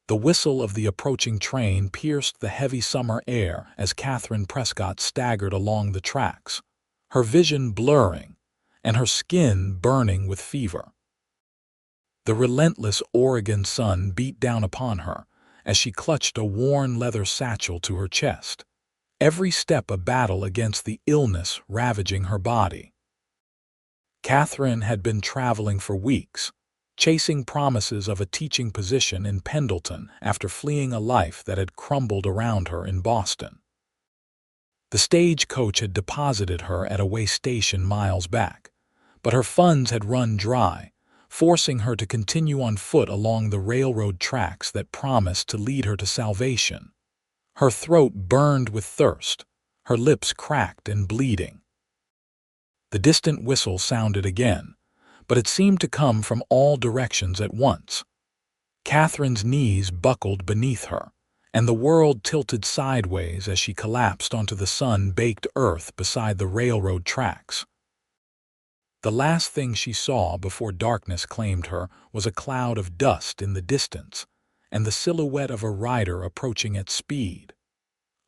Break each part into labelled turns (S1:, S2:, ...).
S1: The whistle of the approaching train pierced the heavy summer air as Katherine Prescott staggered along the tracks, her vision blurring and her skin burning with fever. The relentless Oregon sun beat down upon her as she clutched a worn leather satchel to her chest, every step a battle against the illness ravaging her body. Katherine had been traveling for weeks, chasing promises of a teaching position in Pendleton after fleeing a life that had crumbled around her in Boston. The stagecoach had deposited her at a way station miles back, but her funds had run dry, forcing her to continue on foot along the railroad tracks that promised to lead her to salvation. Her throat burned with thirst, her lips cracked and bleeding. The distant whistle sounded again, but it seemed to come from all directions at once. Katherine's knees buckled beneath her, and the world tilted sideways as she collapsed onto the sun-baked earth beside the railroad tracks. The last thing she saw before darkness claimed her was a cloud of dust in the distance and the silhouette of a rider approaching at speed.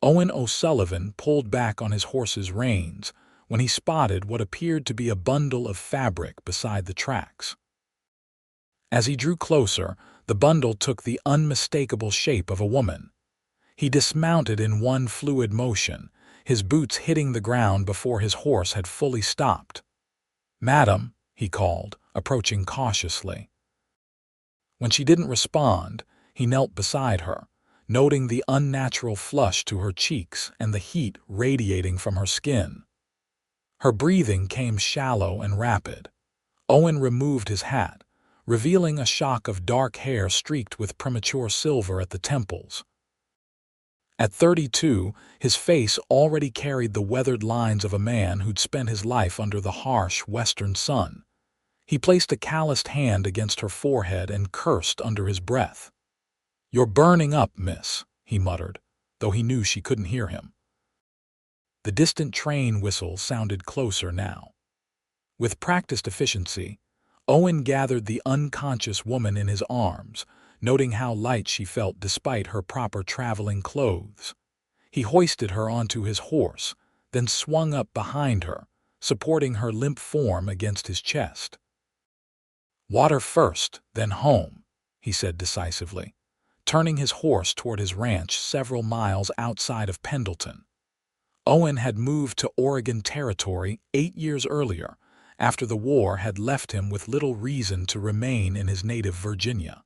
S1: Owen O'Sullivan pulled back on his horse's reins when he spotted what appeared to be a bundle of fabric beside the tracks. As he drew closer, the bundle took the unmistakable shape of a woman. He dismounted in one fluid motion, his boots hitting the ground before his horse had fully stopped. "Madam," he called, approaching cautiously. When she didn't respond, he knelt beside her, noting the unnatural flush to her cheeks and the heat radiating from her skin. Her breathing came shallow and rapid. Owen removed his hat, revealing a shock of dark hair streaked with premature silver at the temples. At 32, his face already carried the weathered lines of a man who'd spent his life under the harsh western sun. He placed a calloused hand against her forehead and cursed under his breath. "You're burning up, miss," he muttered, though he knew she couldn't hear him. The distant train whistle sounded closer now. With practiced efficiency, Owen gathered the unconscious woman in his arms, noting how light she felt despite her proper traveling clothes. He hoisted her onto his horse, then swung up behind her, supporting her limp form against his chest. "Water first, then home," he said decisively, turning his horse toward his ranch several miles outside of Pendleton. Owen had moved to Oregon Territory 8 years earlier, after the war had left him with little reason to remain in his native Virginia.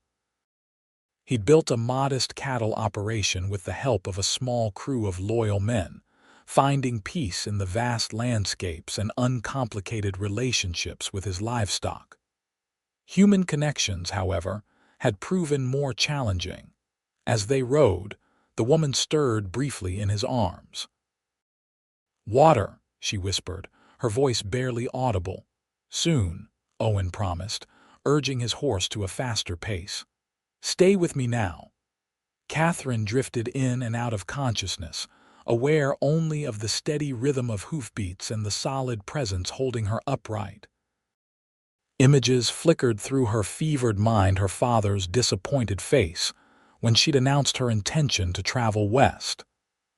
S1: He'd built a modest cattle operation with the help of a small crew of loyal men, finding peace in the vast landscapes and uncomplicated relationships with his livestock. Human connections, however, had proven more challenging. As they rode, the woman stirred briefly in his arms. "Water," she whispered, her voice barely audible. "Soon," Owen promised, urging his horse to a faster pace. "Stay with me now." Katherine drifted in and out of consciousness, aware only of the steady rhythm of hoofbeats and the solid presence holding her upright. Images flickered through her fevered mind, her father's disappointed face when she'd announced her intention to travel west,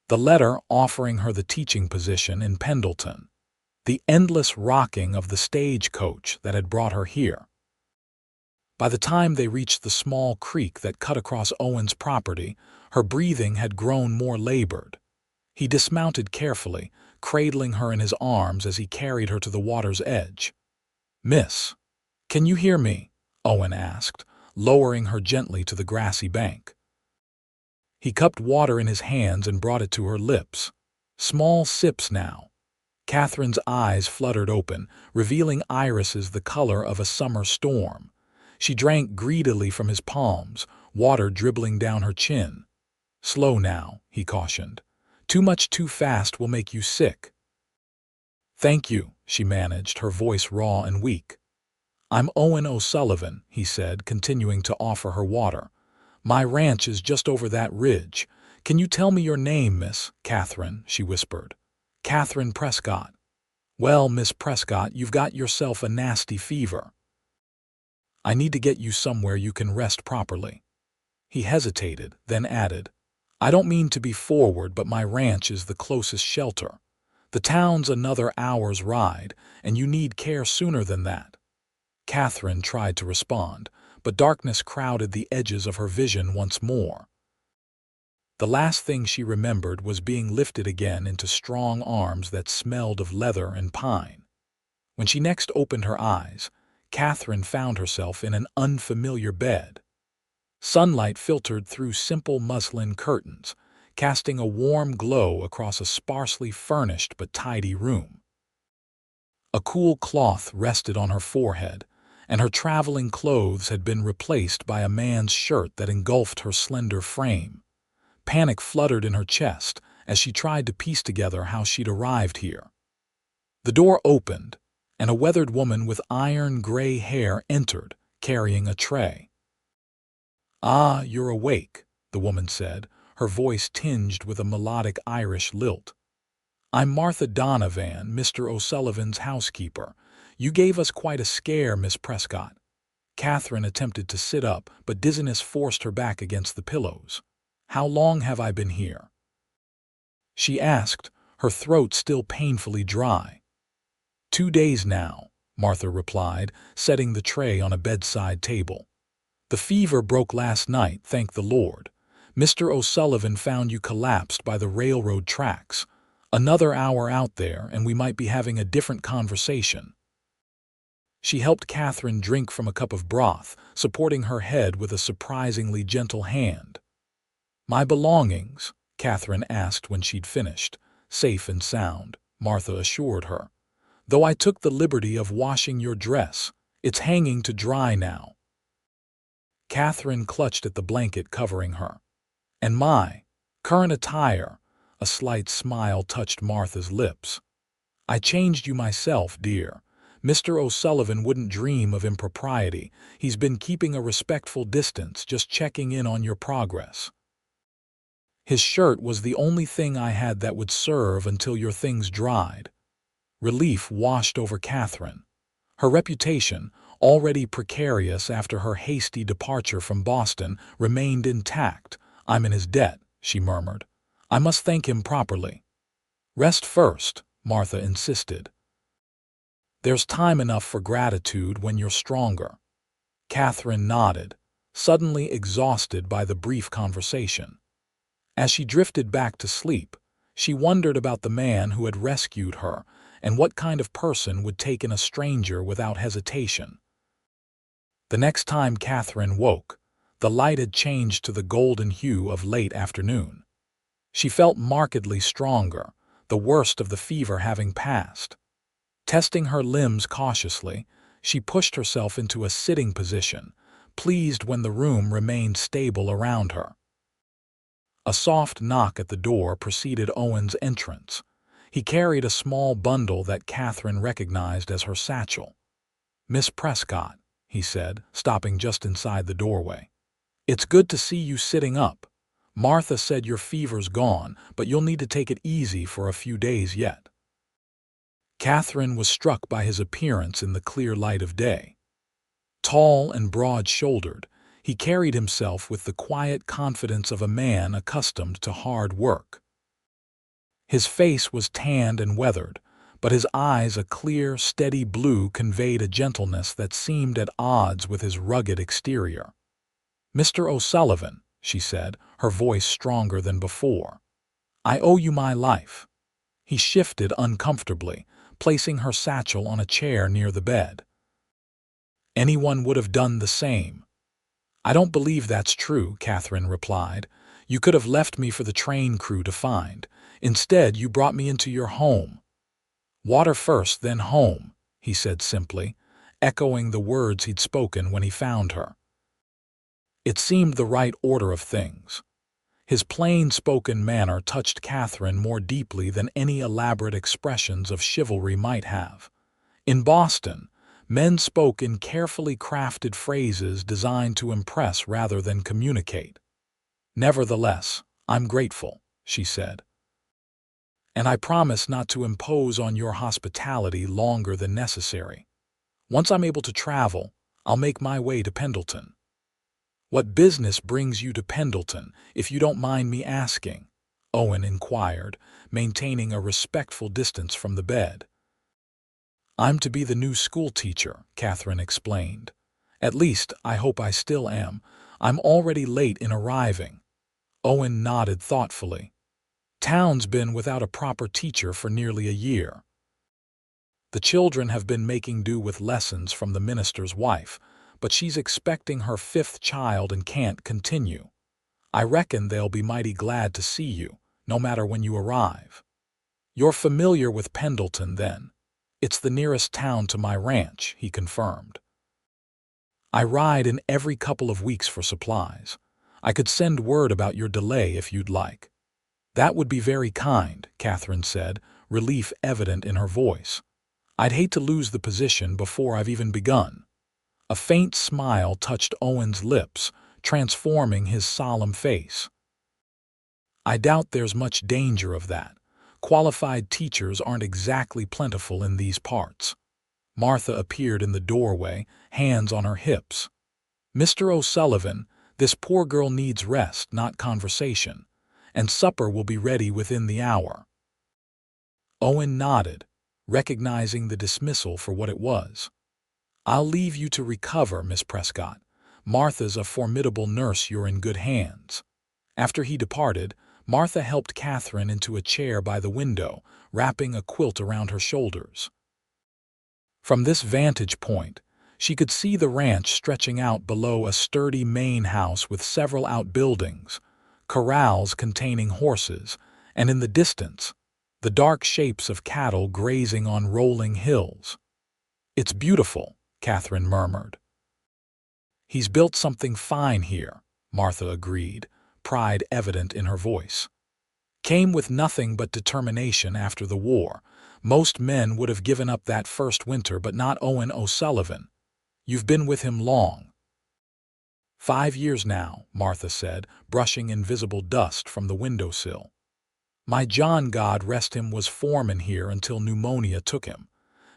S1: the letter offering her the teaching position in Pendleton, the endless rocking of the stagecoach that had brought her here. By the time they reached the small creek that cut across Owen's property, her breathing had grown more labored. He dismounted carefully, cradling her in his arms as he carried her to the water's edge. "Miss, can you hear me?" Owen asked, lowering her gently to the grassy bank. He cupped water in his hands and brought it to her lips. Small sips now. Katherine's eyes fluttered open, revealing irises the color of a summer storm. She drank greedily from his palms, water dribbling down her chin. "Slow now," he cautioned. "Too much too fast will make you sick." "Thank you," she managed, her voice raw and weak. "I'm Owen O'Sullivan," he said, continuing to offer her water. "My ranch is just over that ridge. Can you tell me your name, Miss Katherine?" she whispered. "Katherine Prescott." "Well, Miss Prescott, you've got yourself a nasty fever. I need to get you somewhere you can rest properly." He hesitated, then added, "I don't mean to be forward, but my ranch is the closest shelter. The town's another hour's ride, and you need care sooner than that." Katherine tried to respond, but darkness crowded the edges of her vision once more. The last thing she remembered was being lifted again into strong arms that smelled of leather and pine. When she next opened her eyes, Katherine found herself in an unfamiliar bed. Sunlight filtered through simple muslin curtains, casting a warm glow across a sparsely furnished but tidy room. A cool cloth rested on her forehead, and her traveling clothes had been replaced by a man's shirt that engulfed her slender frame. Panic fluttered in her chest as she tried to piece together how she'd arrived here. The door opened, and a weathered woman with iron-gray hair entered, carrying a tray. "Ah, you're awake," the woman said, her voice tinged with a melodic Irish lilt. "I'm Martha Donovan, Mr. O'Sullivan's housekeeper. You gave us quite a scare, Miss Prescott." Katherine attempted to sit up, but dizziness forced her back against the pillows. "How long have I been here?" she asked, her throat still painfully dry. "2 days now," Martha replied, setting the tray on a bedside table. "The fever broke last night, thank the Lord. Mr. O'Sullivan found you collapsed by the railroad tracks. Another hour out there, and we might be having a different conversation." She helped Katherine drink from a cup of broth, supporting her head with a surprisingly gentle hand. "My belongings?" Katherine asked when she'd finished. "Safe and sound," Martha assured her. "Though I took the liberty of washing your dress. It's hanging to dry now." Katherine clutched at the blanket covering her. "And my current attire," a slight smile touched Martha's lips. "I changed you myself, dear. Mr. O'Sullivan wouldn't dream of impropriety. He's been keeping a respectful distance, just checking in on your progress. His shirt was the only thing I had that would serve until your things dried." Relief washed over Katherine. Her reputation, already precarious after her hasty departure from Boston, remained intact. "I'm in his debt," she murmured. "I must thank him properly." "Rest first," Martha insisted. "There's time enough for gratitude when you're stronger." Katherine nodded, suddenly exhausted by the brief conversation. As she drifted back to sleep, she wondered about the man who had rescued her and what kind of person would take in a stranger without hesitation. The next time Katherine woke, the light had changed to the golden hue of late afternoon. She felt markedly stronger, the worst of the fever having passed. Testing her limbs cautiously, she pushed herself into a sitting position, pleased when the room remained stable around her. A soft knock at the door preceded Owen's entrance. He carried a small bundle that Katherine recognized as her satchel. "Miss Prescott," he said, stopping just inside the doorway. "It's good to see you sitting up. Martha said your fever's gone, but you'll need to take it easy for a few days yet." Katherine was struck by his appearance in the clear light of day. Tall and broad-shouldered, he carried himself with the quiet confidence of a man accustomed to hard work. His face was tanned and weathered, but his eyes, a clear, steady blue, conveyed a gentleness that seemed at odds with his rugged exterior. "Mr. O'Sullivan," she said, her voice stronger than before, "I owe you my life." He shifted uncomfortably, placing her satchel on a chair near the bed. "Anyone would have done the same." "I don't believe that's true," Katherine replied. "You could have left me for the train crew to find. Instead, you brought me into your home." "Water first, then home," he said simply, echoing the words he'd spoken when he found her. It seemed the right order of things. His plain-spoken manner touched Katherine more deeply than any elaborate expressions of chivalry might have. In Boston, men spoke in carefully crafted phrases designed to impress rather than communicate. "Nevertheless, I'm grateful," she said. "And I promise not to impose on your hospitality longer than necessary. Once I'm able to travel, I'll make my way to Pendleton." "What business brings you to Pendleton, if you don't mind me asking?" Owen inquired, maintaining a respectful distance from the bed. "I'm to be the new school teacher," Katherine explained. "At least, I hope I still am. I'm already late in arriving." Owen nodded thoughtfully. "Town's been without a proper teacher for nearly a year. The children have been making do with lessons from the minister's wife, but she's expecting her 5th child and can't continue. I reckon they'll be mighty glad to see you, no matter when you arrive. You're familiar with Pendleton, then? It's the nearest town to my ranch," he confirmed. "I ride in every couple of weeks for supplies. I could send word about your delay if you'd like." "That would be very kind," Katherine said, relief evident in her voice. "I'd hate to lose the position before I've even begun." A faint smile touched Owen's lips, transforming his solemn face. "I doubt there's much danger of that. Qualified teachers aren't exactly plentiful in these parts." Martha appeared in the doorway, hands on her hips. "Mr. O'Sullivan, this poor girl needs rest, not conversation, and supper will be ready within the hour." Owen nodded, recognizing the dismissal for what it was. "I'll leave you to recover, Miss Prescott. Martha's a formidable nurse. You're in good hands." After he departed, Martha helped Katherine into a chair by the window, wrapping a quilt around her shoulders. From this vantage point, she could see the ranch stretching out below, a sturdy main house with several outbuildings, corrals containing horses, and in the distance, the dark shapes of cattle grazing on rolling hills. "It's beautiful," Katherine murmured. "He's built something fine here," Martha agreed, pride evident in her voice. "Came with nothing but determination after the war. Most men would have given up that first winter, but not Owen O'Sullivan. You've been with him long." "5 years now," Martha said, brushing invisible dust from the windowsill. "My John, God rest him, was foreman here until pneumonia took him.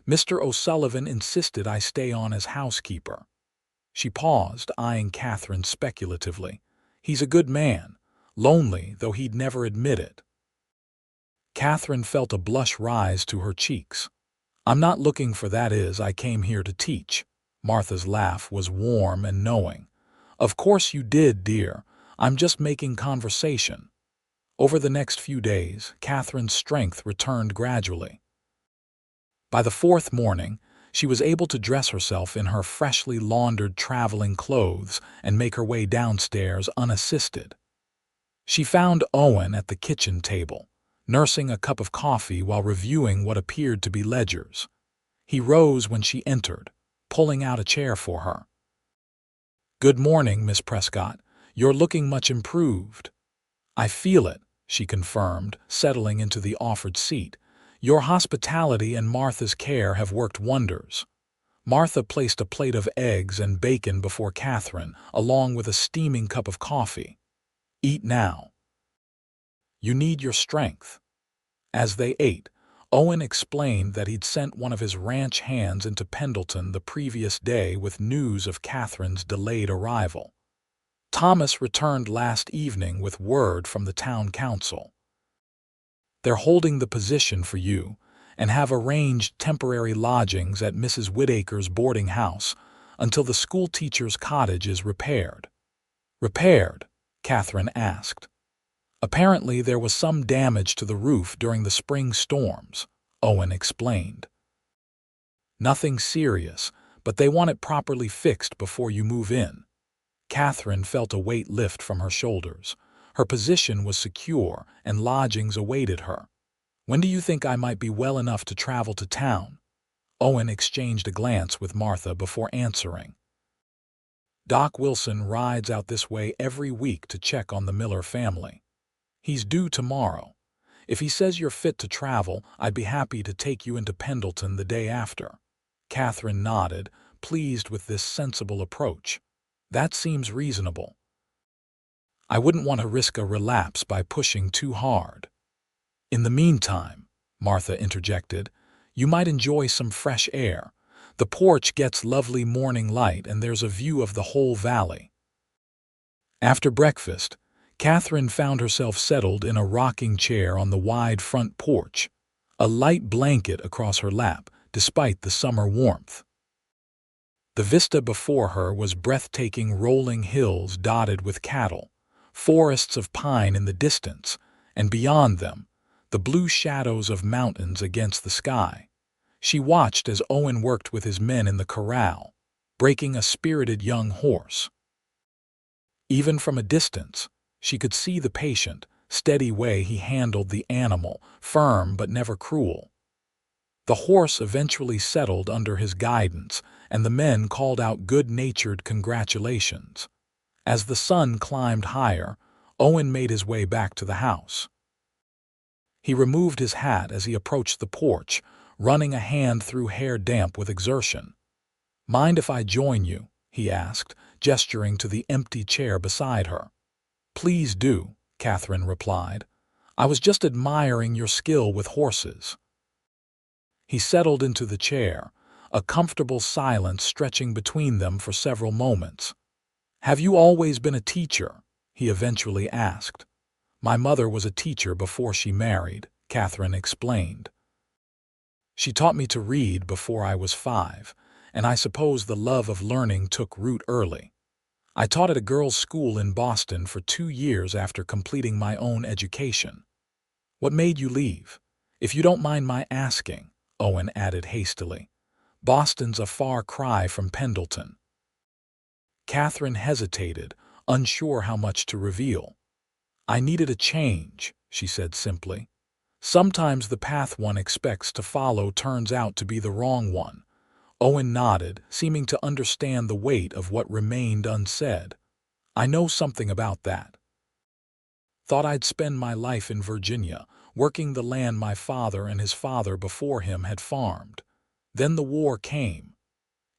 S1: Mr. O'Sullivan insisted I stay on as housekeeper." She paused, eyeing Katherine speculatively. "He's a good man, lonely, though he'd never admit it." Katherine felt a blush rise to her cheeks. "I'm not looking for that. I came here to teach." Martha's laugh was warm and knowing. "Of course you did, dear. I'm just making conversation." Over the next few days, Katherine's strength returned gradually. By the 4th morning, she was able to dress herself in her freshly laundered traveling clothes and make her way downstairs unassisted. She found Owen at the kitchen table, nursing a cup of coffee while reviewing what appeared to be ledgers. He rose when she entered, pulling out a chair for her. "Good morning, Miss Prescott. You're looking much improved." "I feel it," she confirmed, settling into the offered seat. "Your hospitality and Martha's care have worked wonders." Martha placed a plate of eggs and bacon before Katherine, along with a steaming cup of coffee. "Eat now. You need your strength." As they ate, Owen explained that he'd sent one of his ranch hands into Pendleton the previous day with news of Katherine's delayed arrival. "Thomas returned last evening with word from the town council. They're holding the position for you and have arranged temporary lodgings at Mrs. Whittaker's boarding house until the school teacher's cottage is repaired." "Repaired?" Katherine asked. "Apparently there was some damage to the roof during the spring storms," Owen explained. "Nothing serious, but they want it properly fixed before you move in." Katherine felt a weight lift from her shoulders. Her position was secure and lodgings awaited her. "When do you think I might be well enough to travel to town?" Owen exchanged a glance with Martha before answering. "Doc Wilson rides out this way every week to check on the Miller family. He's due tomorrow. If he says you're fit to travel, I'd be happy to take you into Pendleton the day after." Katherine nodded, pleased with this sensible approach. "That seems reasonable. I wouldn't want to risk a relapse by pushing too hard." "In the meantime," Martha interjected, "you might enjoy some fresh air. The porch gets lovely morning light and there's a view of the whole valley." After breakfast, Katherine found herself settled in a rocking chair on the wide front porch, a light blanket across her lap despite the summer warmth. The vista before her was breathtaking rolling hills dotted with cattle, forests of pine in the distance, and beyond them, the blue shadows of mountains against the sky. She watched as Owen worked with his men in the corral, breaking a spirited young horse. Even from a distance, she could see the patient, steady way he handled the animal, firm but never cruel. The horse eventually settled under his guidance, and the men called out good-natured congratulations. As the sun climbed higher, Owen made his way back to the house. He removed his hat as he approached the porch, running a hand through hair damp with exertion. "Mind if I join you?" he asked, gesturing to the empty chair beside her. "Please do," Katherine replied. "I was just admiring your skill with horses." He settled into the chair, a comfortable silence stretching between them for several moments. "Have you always been a teacher?" he eventually asked. "My mother was a teacher before she married," Katherine explained. "She taught me to read before I was 5, and I suppose the love of learning took root early. I taught at a girls' school in Boston for 2 years after completing my own education." "What made you leave? If you don't mind my asking," Owen added hastily. "Boston's a far cry from Pendleton." Katherine hesitated, unsure how much to reveal. "I needed a change," she said simply. "Sometimes the path one expects to follow turns out to be the wrong one." Owen nodded, seeming to understand the weight of what remained unsaid. "I know something about that. Thought I'd spend my life in Virginia, working the land my father and his father before him had farmed. Then the war came."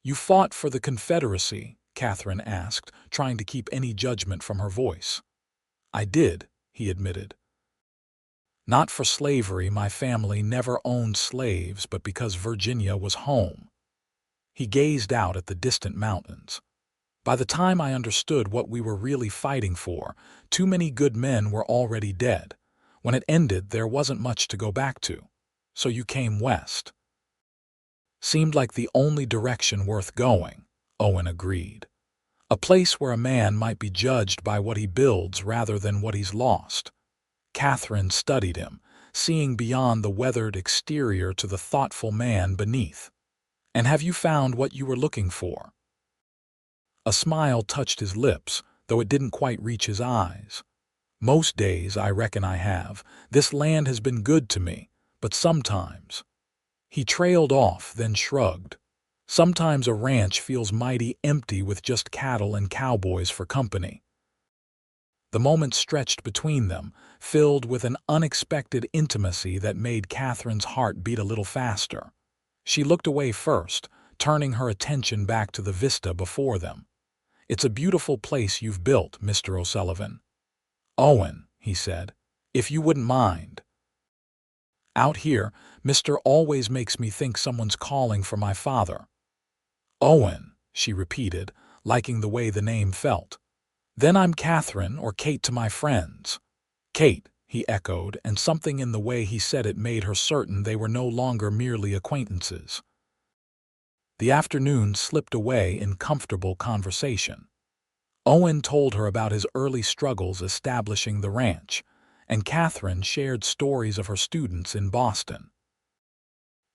S1: "You fought for the Confederacy?" Katherine asked, trying to keep any judgment from her voice. "I did," he admitted. "Not for slavery. My family never owned slaves, but because Virginia was home." He gazed out at the distant mountains. "By the time I understood what we were really fighting for, too many good men were already dead. When it ended, there wasn't much to go back to. So you came west." "Seemed like the only direction worth going," Owen agreed. "A place where a man might be judged by what he builds rather than what he's lost." Katherine studied him, seeing beyond the weathered exterior to the thoughtful man beneath. "And have you found what you were looking for?" A smile touched his lips, though it didn't quite reach his eyes. "Most days I reckon I have. This land has been good to me, but sometimes—" He trailed off, then shrugged. "Sometimes a ranch feels mighty empty with just cattle and cowboys for company." The moment stretched between them, filled with an unexpected intimacy that made Katherine's heart beat a little faster. She looked away first, turning her attention back to the vista before them. "It's a beautiful place you've built, Mr. O'Sullivan." "Owen," he said, "if you wouldn't mind." "Out here, Mr. always makes me think someone's calling for my father." "Owen," she repeated, liking the way the name felt. "Then I'm Katherine, or Kate to my friends." "Kate," he echoed, and something in the way he said it made her certain they were no longer merely acquaintances. The afternoon slipped away in comfortable conversation. Owen told her about his early struggles establishing the ranch, and Katherine shared stories of her students in Boston.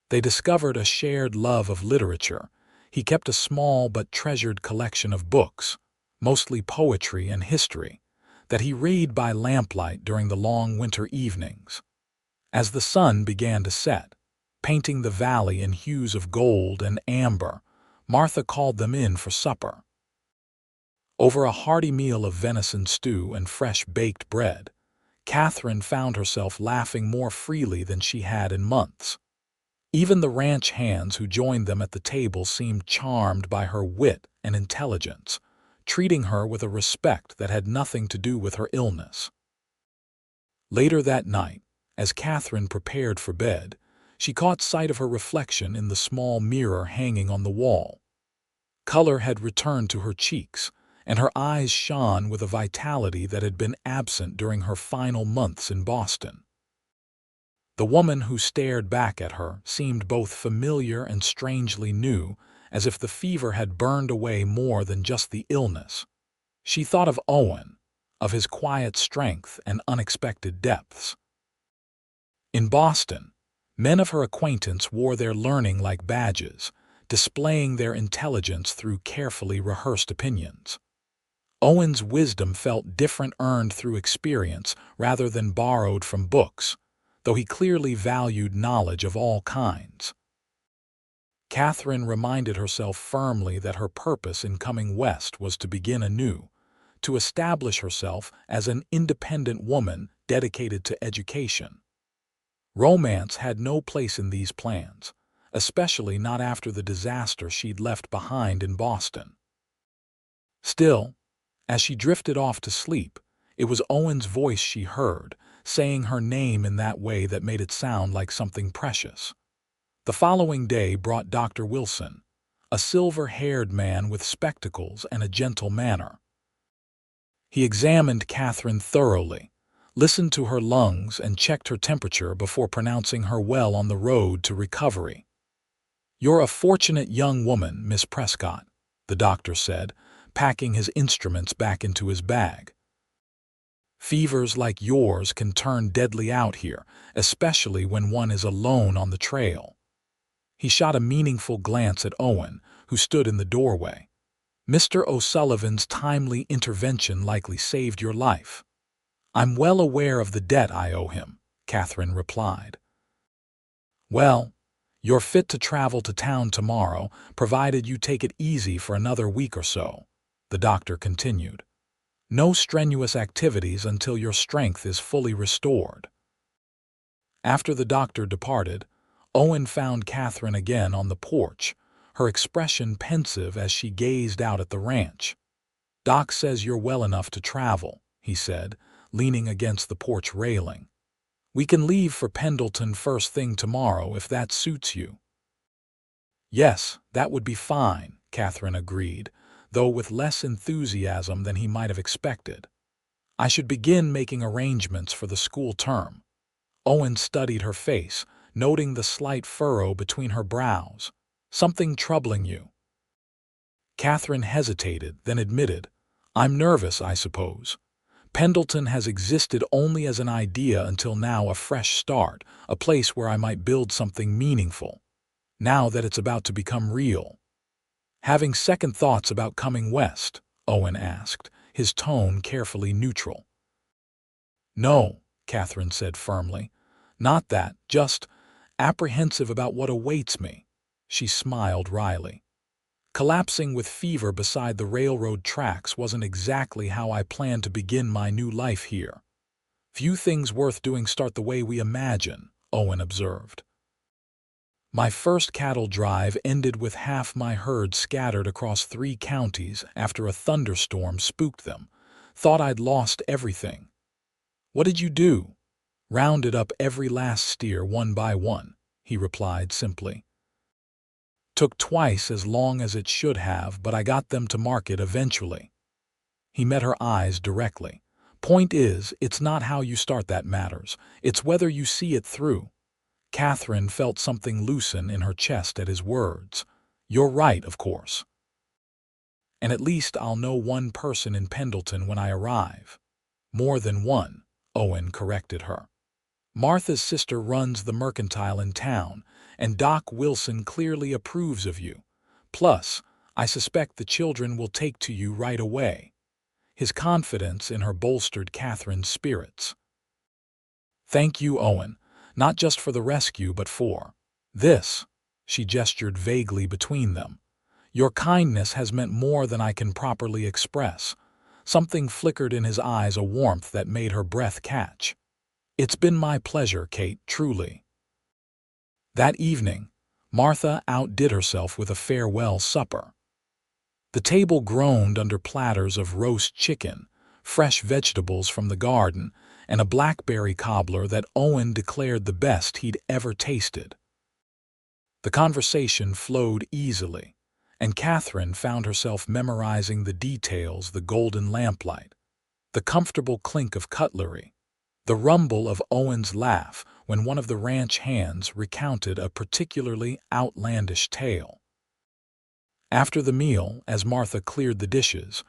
S1: They discovered a shared love of literature. He kept a small but treasured collection of books, mostly poetry and history, that he read by lamplight during the long winter evenings. As the sun began to set, painting the valley in hues of gold and amber, Martha called them in for supper. Over a hearty meal of venison stew and fresh baked bread, Katherine found herself laughing more freely than she had in months. Even the ranch hands who joined them at the table seemed charmed by her wit and intelligence, treating her with a respect that had nothing to do with her illness. Later that night, as Katherine prepared for bed, she caught sight of her reflection in the small mirror hanging on the wall. Color had returned to her cheeks, and her eyes shone with a vitality that had been absent during her final months in Boston. The woman who stared back at her seemed both familiar and strangely new, as if the fever had burned away more than just the illness. She thought of Owen, of his quiet strength and unexpected depths. In Boston, men of her acquaintance wore their learning like badges, displaying their intelligence through carefully rehearsed opinions. Owen's wisdom felt different, earned through experience rather than borrowed from books, though he clearly valued knowledge of all kinds. Katherine reminded herself firmly that her purpose in coming west was to begin anew, to establish herself as an independent woman dedicated to education. Romance had no place in these plans, especially not after the disaster she'd left behind in Boston. Still, as she drifted off to sleep, it was Owen's voice she heard, saying her name in that way that made it sound like something precious. The following day brought Dr. Wilson, a silver-haired man with spectacles and a gentle manner. He examined Katherine thoroughly, listened to her lungs, and checked her temperature before pronouncing her well on the road to recovery. "You're a fortunate young woman, Miss Prescott," the doctor said, packing his instruments back into his bag. "Fevers like yours can turn deadly out here, especially when one is alone on the trail." He shot a meaningful glance at Owen, who stood in the doorway. "Mr. O'Sullivan's timely intervention likely saved your life." "I'm well aware of the debt I owe him," Katherine replied. "Well, you're fit to travel to town tomorrow, provided you take it easy for another week or so," the doctor continued. "No strenuous activities until your strength is fully restored." After the doctor departed, Owen found Katherine again on the porch, her expression pensive as she gazed out at the ranch. "Doc says you're well enough to travel," he said, leaning against the porch railing. "We can leave for Pendleton first thing tomorrow if that suits you." "Yes, that would be fine," Katherine agreed, though with less enthusiasm than he might have expected. "I should begin making arrangements for the school term." Owen studied her face, noting the slight furrow between her brows. "Something troubling you?" Katherine hesitated, then admitted, "I'm nervous, I suppose. Pendleton has existed only as an idea until now, a fresh start, a place where I might build something meaningful. Now that it's about to become real." "Having second thoughts about coming west?" Owen asked, his tone carefully neutral. "No," Katherine said firmly. "Not that, just apprehensive about what awaits me." She smiled wryly. "Collapsing with fever beside the railroad tracks wasn't exactly how I planned to begin my new life here." "Few things worth doing start the way we imagine," Owen observed. "My first cattle drive ended with half my herd scattered across 3 counties after a thunderstorm spooked them. Thought I'd lost everything." "What did you do?" "Rounded up every last steer one by one," he replied simply. "Took twice as long as it should have, but I got them to market eventually." He met her eyes directly. "Point is, it's not how you start that matters. It's whether you see it through." Katherine felt something loosen in her chest at his words. "You're right, of course. And at least I'll know one person in Pendleton when I arrive." "More than one," Owen corrected her. "Martha's sister runs the mercantile in town, and Doc Wilson clearly approves of you. Plus, I suspect the children will take to you right away." His confidence in her bolstered Katherine's spirits. "Thank you, Owen, not just for the rescue but for this." She gestured vaguely between them. "Your kindness has meant more than I can properly express." Something flickered in his eyes, a warmth that made her breath catch. "It's been my pleasure, Kate, truly." That evening, Martha outdid herself with a farewell supper. The table groaned under platters of roast chicken, fresh vegetables from the garden, and a blackberry cobbler that Owen declared the best he'd ever tasted. The conversation flowed easily, and Katherine found herself memorizing the details: the golden lamplight, the comfortable clink of cutlery, the rumble of Owen's laugh when one of the ranch hands recounted a particularly outlandish tale. After the meal, as Martha cleared the dishes,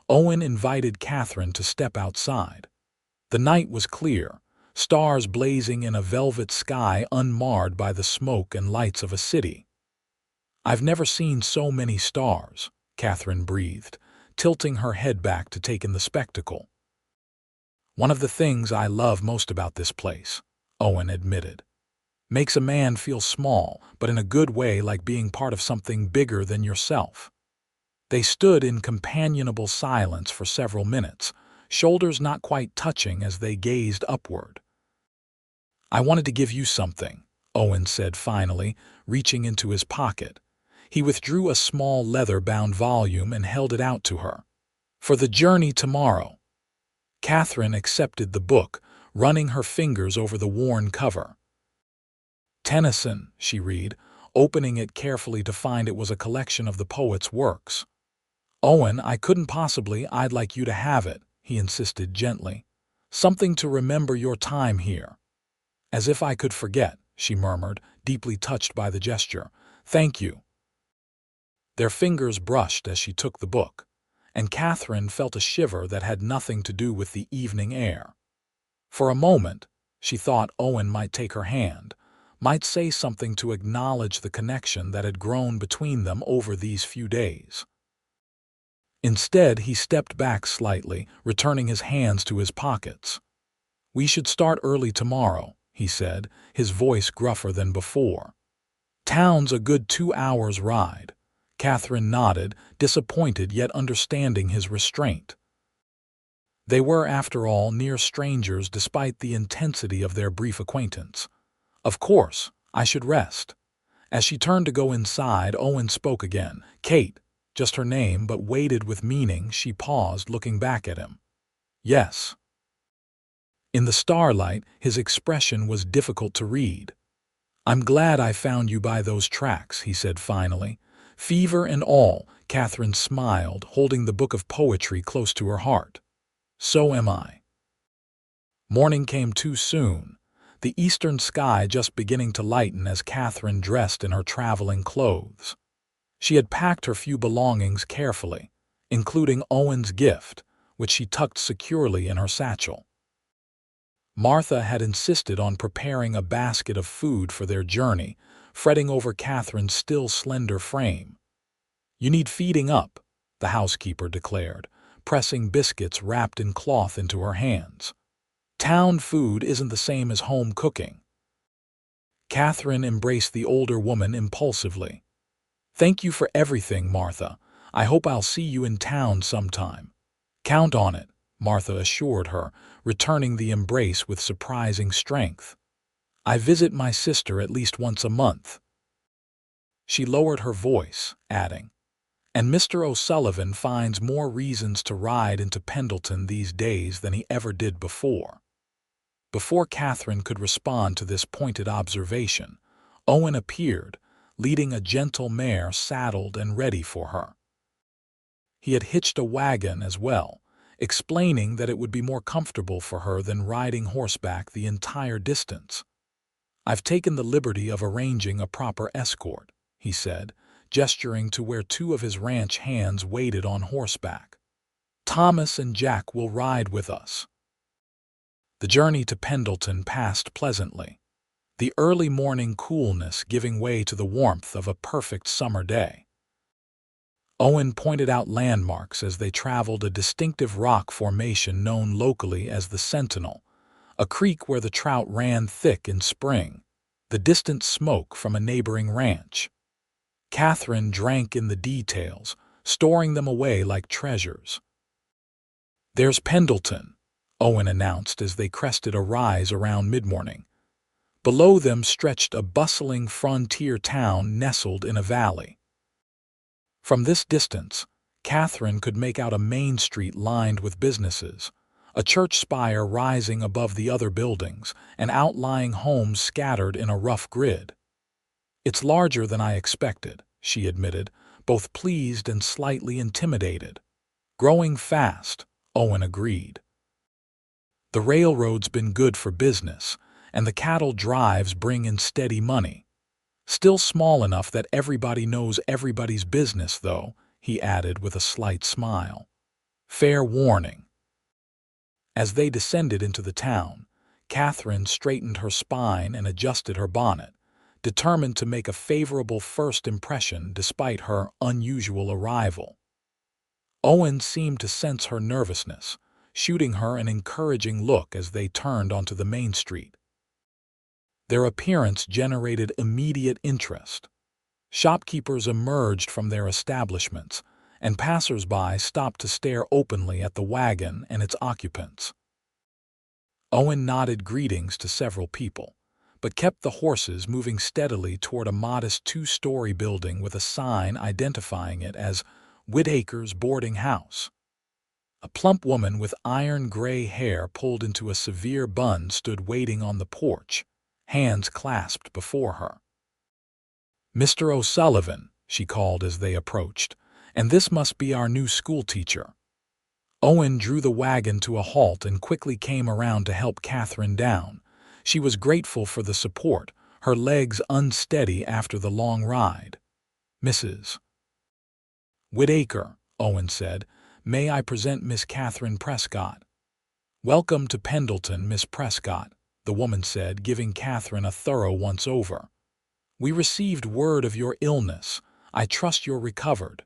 S1: Owen invited Katherine to step outside. The night was clear, stars blazing in a velvet sky unmarred by the smoke and lights of a city. "I've never seen so many stars," Katherine breathed, tilting her head back to take in the spectacle. "One of the things I love most about this place," Owen admitted. "Makes a man feel small, but in a good way, like being part of something bigger than yourself." They stood in companionable silence for several minutes, shoulders not quite touching as they gazed upward. "I wanted to give you something," Owen said finally, reaching into his pocket. He withdrew a small leather-bound volume and held it out to her. "For the journey tomorrow." Katherine accepted the book, running her fingers over the worn cover. "Tennyson," she read, opening it carefully to find it was a collection of the poet's works. "Owen, I'd like you to have it," he insisted gently. "Something to remember your time here." "As if I could forget," she murmured, deeply touched by the gesture. "Thank you." Their fingers brushed as she took the book, and Katherine felt a shiver that had nothing to do with the evening air. For a moment, she thought Owen might take her hand, might say something to acknowledge the connection that had grown between them over these few days. Instead, he stepped back slightly, returning his hands to his pockets. "We should start early tomorrow," he said, his voice gruffer than before. "Town's a good 2 hours' ride." Katherine nodded, disappointed yet understanding his restraint. They were, after all, near strangers despite the intensity of their brief acquaintance. "Of course, I should rest." As she turned to go inside, Owen spoke again. "Kate," just her name, but weighted with meaning. She paused, looking back at him. "Yes." In the starlight, his expression was difficult to read. "I'm glad I found you by those tracks," he said finally. "Fever and all," Katherine smiled, holding the book of poetry close to her heart. "So am I." Morning came too soon, the eastern sky just beginning to lighten as Katherine dressed in her traveling clothes. She had packed her few belongings carefully, including Owen's gift, which she tucked securely in her satchel. Martha had insisted on preparing a basket of food for their journey, fretting over Katherine's still slender frame. "You need feeding up," the housekeeper declared, pressing biscuits wrapped in cloth into her hands. "Town food isn't the same as home cooking." Katherine embraced the older woman impulsively. "Thank you for everything, Martha. I hope I'll see you in town sometime." "Count on it," Martha assured her, returning the embrace with surprising strength. "I visit my sister at least once a month." She lowered her voice, adding, "And Mr. O'Sullivan finds more reasons to ride into Pendleton these days than he ever did before." Before Katherine could respond to this pointed observation, Owen appeared, leading a gentle mare saddled and ready for her. He had hitched a wagon as well, explaining that it would be more comfortable for her than riding horseback the entire distance. "I've taken the liberty of arranging a proper escort," he said, gesturing to where 2 of his ranch hands waited on horseback. "Thomas and Jack will ride with us." The journey to Pendleton passed pleasantly, the early morning coolness giving way to the warmth of a perfect summer day. Owen pointed out landmarks as they traveled: a distinctive rock formation known locally as the Sentinel, a creek where the trout ran thick in spring, the distant smoke from a neighboring ranch. Katherine drank in the details, storing them away like treasures. "There's Pendleton," Owen announced as they crested a rise around mid-morning. Below them stretched a bustling frontier town nestled in a valley. From this distance, Katherine could make out a main street lined with businesses, a church spire rising above the other buildings, and outlying homes scattered in a rough grid. "It's larger than I expected," she admitted, both pleased and slightly intimidated. "Growing fast," Owen agreed. "The railroad's been good for business, and the cattle drives bring in steady money. Still small enough that everybody knows everybody's business, though," he added with a slight smile. "Fair warning." As they descended into the town, Katherine straightened her spine and adjusted her bonnet, determined to make a favorable first impression despite her unusual arrival. Owen seemed to sense her nervousness, shooting her an encouraging look as they turned onto the main street. Their appearance generated immediate interest. Shopkeepers emerged from their establishments, and passers-by stopped to stare openly at the wagon and its occupants. Owen nodded greetings to several people, but kept the horses moving steadily toward a modest two-story building with a sign identifying it as Whittaker's boarding house. A plump woman with iron-gray hair pulled into a severe bun stood waiting on the porch, hands clasped before her. "Mr. O'Sullivan," she called as they approached, "and this must be our new schoolteacher." Owen drew the wagon to a halt and quickly came around to help Katherine down. She was grateful for the support, her legs unsteady after the long ride. "Mrs. Whittaker," Owen said, "may I present Miss Katherine Prescott?" "Welcome to Pendleton, Miss Prescott," the woman said, giving Katherine a thorough once-over. "We received word of your illness. I trust you're recovered."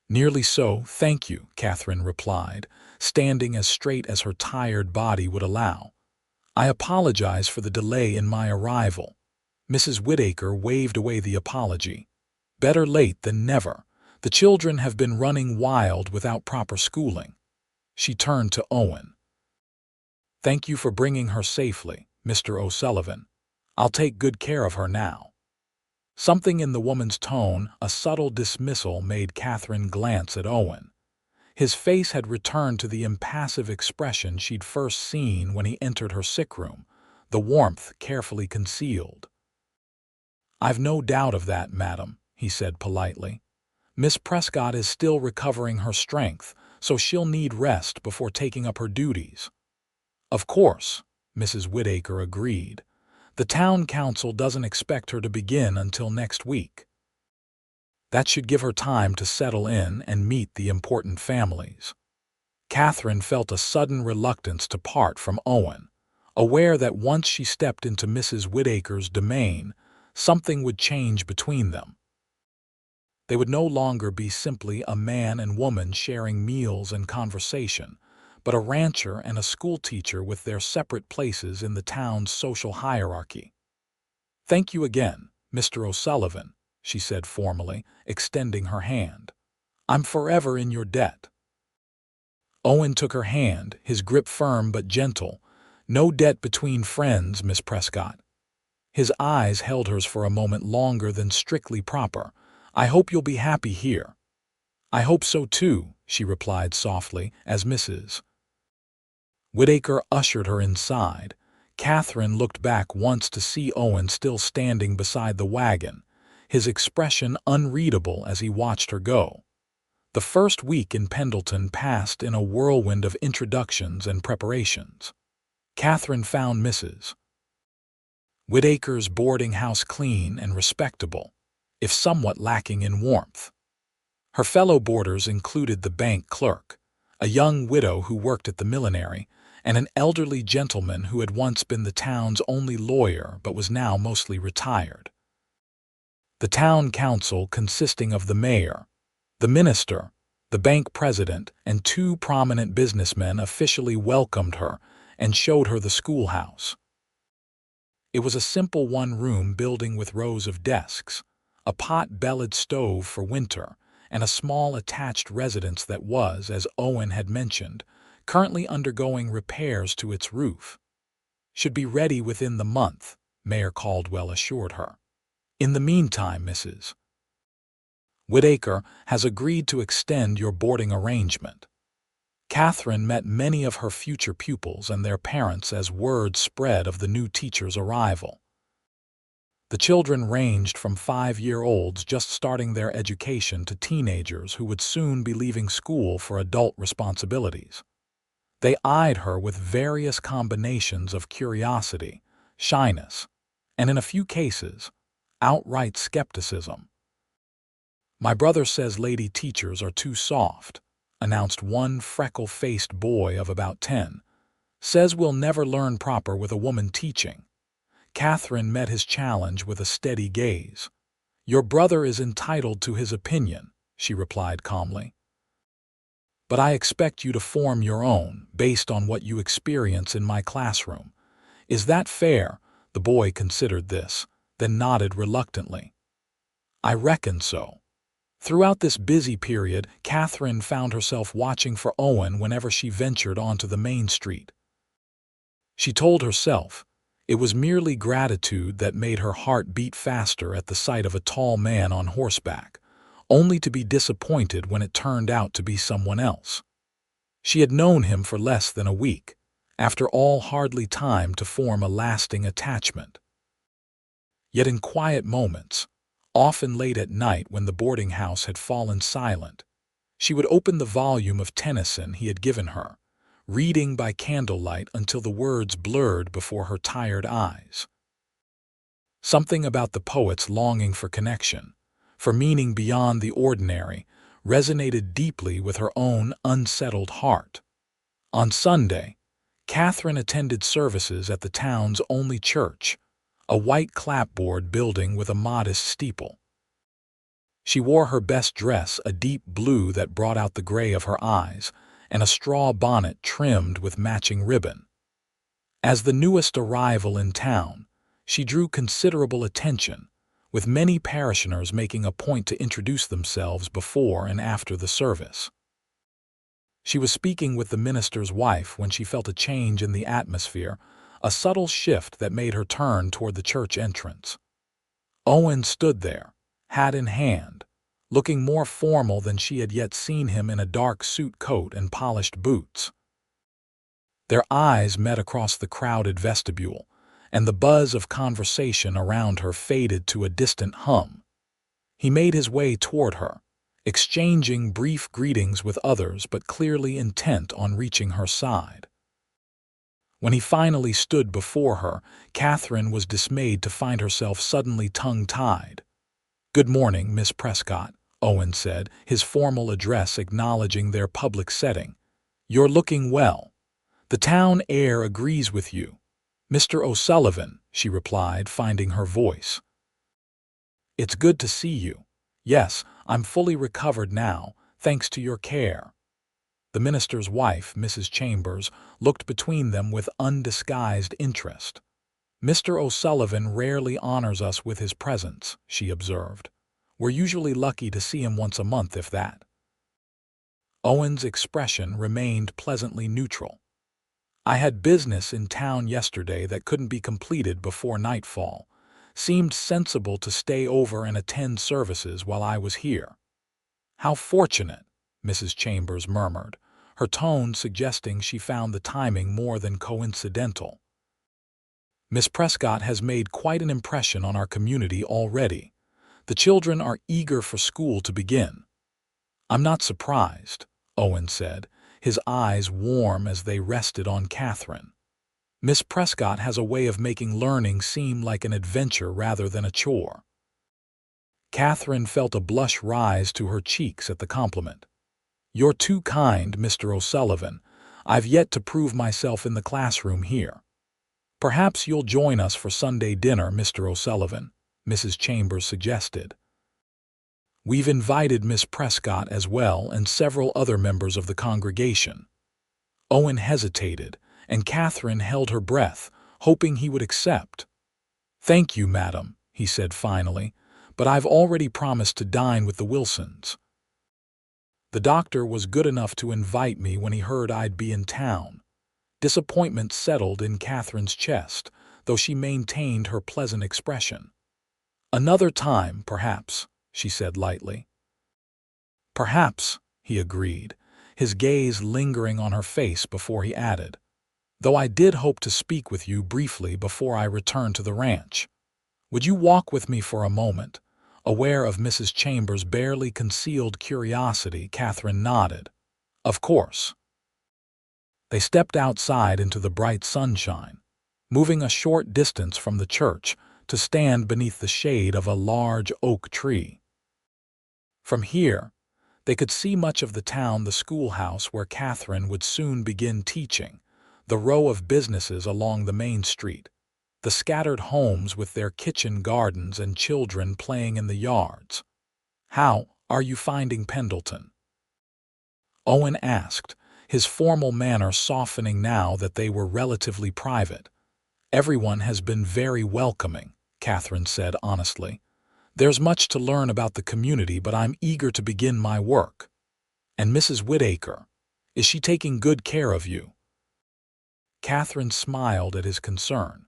S1: "Nearly so, thank you," Katherine replied, standing as straight as her tired body would allow. "I apologize for the delay in my arrival." Mrs. Whittaker waved away the apology. "Better late than never. The children have been running wild without proper schooling." She turned to Owen. "Thank you for bringing her safely, Mr. O'Sullivan. I'll take good care of her now." Something in the woman's tone, a subtle dismissal, made Katherine glance at Owen. His face had returned to the impassive expression she'd first seen when he entered her sick room, the warmth carefully concealed. "I've no doubt of that, madam," he said politely. "Miss Prescott is still recovering her strength, so she'll need rest before taking up her duties." "Of course," Mrs. Whittaker agreed. "The town council doesn't expect her to begin until next week. That should give her time to settle in and meet the important families." Katherine felt a sudden reluctance to part from Owen, aware that once she stepped into Mrs. Whittaker's domain, something would change between them. They would no longer be simply a man and woman sharing meals and conversation, but a rancher and a schoolteacher with their separate places in the town's social hierarchy. "Thank you again, Mr. O'Sullivan," she said formally, extending her hand. "I'm forever in your debt." Owen took her hand, his grip firm but gentle. "No debt between friends, Miss Prescott." His eyes held hers for a moment longer than strictly proper. "I hope you'll be happy here." "I hope so too," she replied softly, as Mrs. Whittaker ushered her inside. Katherine looked back once to see Owen still standing beside the wagon, his expression unreadable as he watched her go. The first week in Pendleton passed in a whirlwind of introductions and preparations. Katherine found Mrs. Whittaker's boarding house clean and respectable, if somewhat lacking in warmth. Her fellow boarders included the bank clerk, a young widow who worked at the millinery, and an elderly gentleman who had once been the town's only lawyer but was now mostly retired. The town council, consisting of the mayor, the minister, the bank president, and two prominent businessmen, officially welcomed her and showed her the schoolhouse. It was a simple one-room building with rows of desks, a pot-bellied stove for winter, and a small attached residence that was, as Owen had mentioned, currently undergoing repairs to its roof. "Should be ready within the month," Mayor Caldwell assured her. "In the meantime, Mrs. Whittaker has agreed to extend your boarding arrangement." Katherine met many of her future pupils and their parents as word spread of the new teacher's arrival. The children ranged from 5-year-olds just starting their education to teenagers who would soon be leaving school for adult responsibilities. They eyed her with various combinations of curiosity, shyness, and in a few cases, outright skepticism. "My brother says lady teachers are too soft," announced one freckle-faced boy of about 10. "Says we'll never learn proper with a woman teaching." Katherine met his challenge with a steady gaze. "Your brother is entitled to his opinion," she replied calmly. "But I expect you to form your own, based on what you experience in my classroom. Is that fair?" The boy considered this, then nodded reluctantly. "I reckon so." Throughout this busy period, Katherine found herself watching for Owen whenever she ventured onto the main street. She told herself it was merely gratitude that made her heart beat faster at the sight of a tall man on horseback, only to be disappointed when it turned out to be someone else. She had known him for less than a week, after all hardly time to form a lasting attachment. Yet in quiet moments, often late at night when the boarding house had fallen silent, she would open the volume of Tennyson he had given her, reading by candlelight until the words blurred before her tired eyes. Something about the poet's longing for connection, for meaning beyond the ordinary, resonated deeply with her own unsettled heart. On Sunday, Katherine attended services at the town's only church, a white clapboard building with a modest steeple. She wore her best dress, a deep blue that brought out the gray of her eyes, and a straw bonnet trimmed with matching ribbon. As the newest arrival in town, she drew considerable attention, with many parishioners making a point to introduce themselves before and after the service. She was speaking with the minister's wife when she felt a change in the atmosphere, a subtle shift that made her turn toward the church entrance. Owen stood there, hat in hand, looking more formal than she had yet seen him in a dark suit coat and polished boots. Their eyes met across the crowded vestibule, and the buzz of conversation around her faded to a distant hum. He made his way toward her, exchanging brief greetings with others but clearly intent on reaching her side. When he finally stood before her, Katherine was dismayed to find herself suddenly tongue-tied. "Good morning, Miss Prescott," Owen said, his formal address acknowledging their public setting. "You're looking well. The town air agrees with you." "Mr. O'Sullivan," she replied, finding her voice. "It's good to see you. Yes, I'm fully recovered now, thanks to your care." The minister's wife, Mrs. Chambers, looked between them with undisguised interest. "Mr. O'Sullivan rarely honors us with his presence," she observed. "We're usually lucky to see him once a month, if that." Owen's expression remained pleasantly neutral. "I had business in town yesterday that couldn't be completed before nightfall. Seemed sensible to stay over and attend services while I was here." "How fortunate," Mrs. Chambers murmured, her tone suggesting she found the timing more than coincidental. "Miss Prescott has made quite an impression on our community already. The children are eager for school to begin." "I'm not surprised," Owen said, his eyes warm as they rested on Katherine. "Miss Prescott has a way of making learning seem like an adventure rather than a chore." Katherine felt a blush rise to her cheeks at the compliment. "You're too kind, Mr. O'Sullivan. I've yet to prove myself in the classroom here." "Perhaps you'll join us for Sunday dinner, Mr. O'Sullivan," Mrs. Chambers suggested. "We've invited Miss Prescott as well and several other members of the congregation." Owen hesitated, and Katherine held her breath, hoping he would accept. "Thank you, madam," he said finally, "but I've already promised to dine with the Wilsons. The doctor was good enough to invite me when he heard I'd be in town." Disappointment settled in Katherine's chest, though she maintained her pleasant expression. "Another time, perhaps," she said lightly. "Perhaps," he agreed, his gaze lingering on her face before he added, "though I did hope to speak with you briefly before I return to the ranch." Would you walk with me for a moment?" Aware of Mrs. Chambers' barely concealed curiosity, Katherine nodded. "Of course." They stepped outside into the bright sunshine, moving a short distance from the church to stand beneath the shade of a large oak tree. From here, they could see much of the town, the schoolhouse where Katherine would soon begin teaching, the row of businesses along the main street, the scattered homes with their kitchen gardens and children playing in the yards. "How are you finding Pendleton?" Owen asked, his formal manner softening now that they were relatively private. "Everyone has been very welcoming," Katherine said honestly. "There's much to learn about the community, but I'm eager to begin my work." "And Mrs. Whitaker, is she taking good care of you?" Katherine smiled at his concern.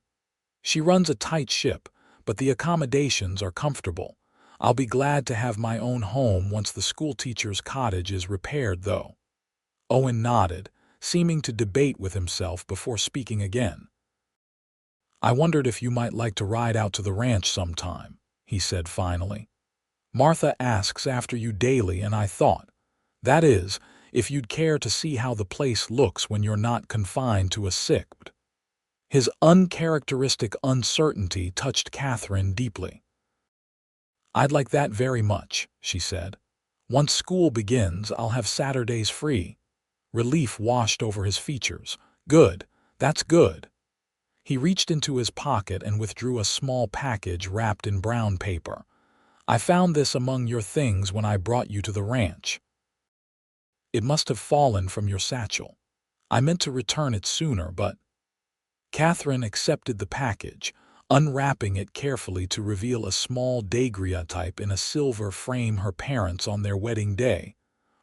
S1: "She runs a tight ship, but the accommodations are comfortable. I'll be glad to have my own home once the schoolteacher's cottage is repaired, though." Owen nodded, seeming to debate with himself before speaking again. "I wondered if you might like to ride out to the ranch sometime," he said finally. "Martha asks after you daily, and I thought, that is, if you'd care to see how the place looks when you're not confined to a sick." His uncharacteristic uncertainty touched Katherine deeply. "I'd like that very much," she said. "Once school begins, I'll have Saturdays free." Relief washed over his features. "Good, that's good." He reached into his pocket and withdrew a small package wrapped in brown paper. "I found this among your things when I brought you to the ranch. It must have fallen from your satchel. I meant to return it sooner, but—" Katherine accepted the package, unwrapping it carefully to reveal a small daguerreotype in a silver frame, her parents on their wedding day,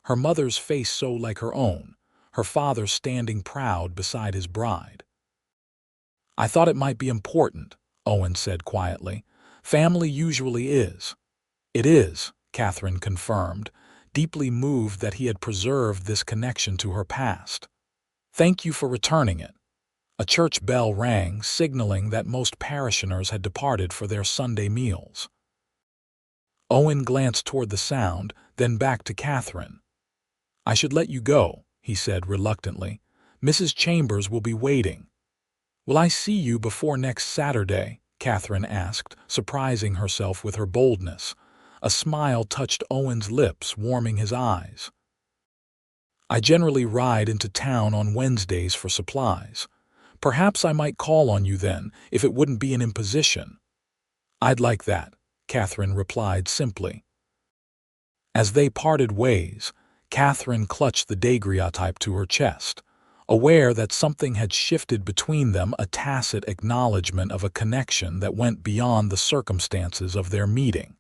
S1: her mother's face so like her own, her father standing proud beside his bride. "I thought it might be important," Owen said quietly. "Family usually is." "It is," Katherine confirmed, deeply moved that he had preserved this connection to her past. "Thank you for returning it." A church bell rang, signaling that most parishioners had departed for their Sunday meals. Owen glanced toward the sound, then back to Katherine. "I should let you go," he said reluctantly. "Mrs. Chambers will be waiting." "Will I see you before next Saturday?" Katherine asked, surprising herself with her boldness. A smile touched Owen's lips, warming his eyes. "I generally ride into town on Wednesdays for supplies. Perhaps I might call on you then, if it wouldn't be an imposition." "I'd like that," Katherine replied simply. As they parted ways, Katherine clutched the daguerreotype to her chest, aware that something had shifted between them, a tacit acknowledgement of a connection that went beyond the circumstances of their meeting.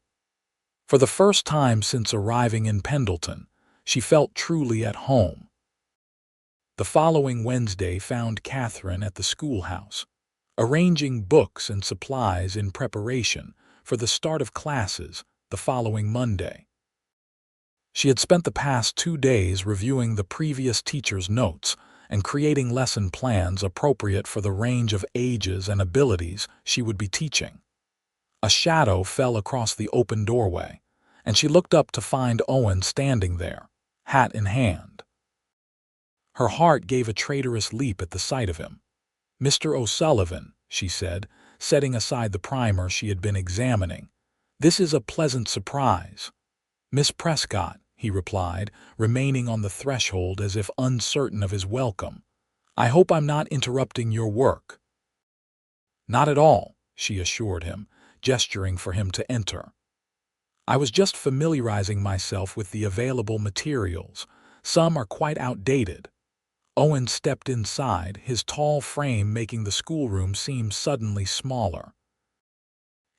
S1: For the first time since arriving in Pendleton, she felt truly at home. The following Wednesday found Katherine at the schoolhouse, arranging books and supplies in preparation for the start of classes the following Monday. She had spent the past 2 days reviewing the previous teacher's notes and creating lesson plans appropriate for the range of ages and abilities she would be teaching. A shadow fell across the open doorway, and she looked up to find Owen standing there, hat in hand. Her heart gave a traitorous leap at the sight of him. "Mr. O'Sullivan," she said, setting aside the primer she had been examining, "this is a pleasant surprise." "Miss Prescott," he replied, remaining on the threshold as if uncertain of his welcome. "I hope I'm not interrupting your work." "Not at all," she assured him, gesturing for him to enter. "I was just familiarizing myself with the available materials. Some are quite outdated." Owen stepped inside, his tall frame making the schoolroom seem suddenly smaller.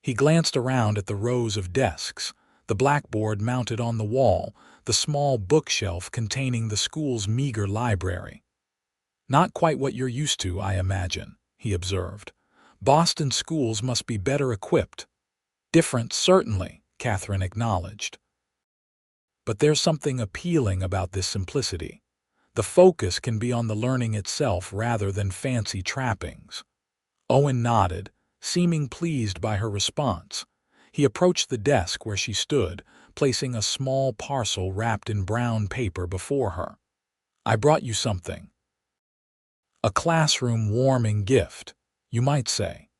S1: He glanced around at the rows of desks, the blackboard mounted on the wall, the small bookshelf containing the school's meager library. "Not quite what you're used to, I imagine," he observed. "Boston schools must be better equipped." "Different, certainly," Katherine acknowledged. "But there's something appealing about this simplicity. The focus can be on the learning itself rather than fancy trappings." Owen nodded, Seeming pleased by her response, he approached the desk where she stood, placing a small parcel wrapped in brown paper before her. "I brought you something. A classroom-warming gift, you might say."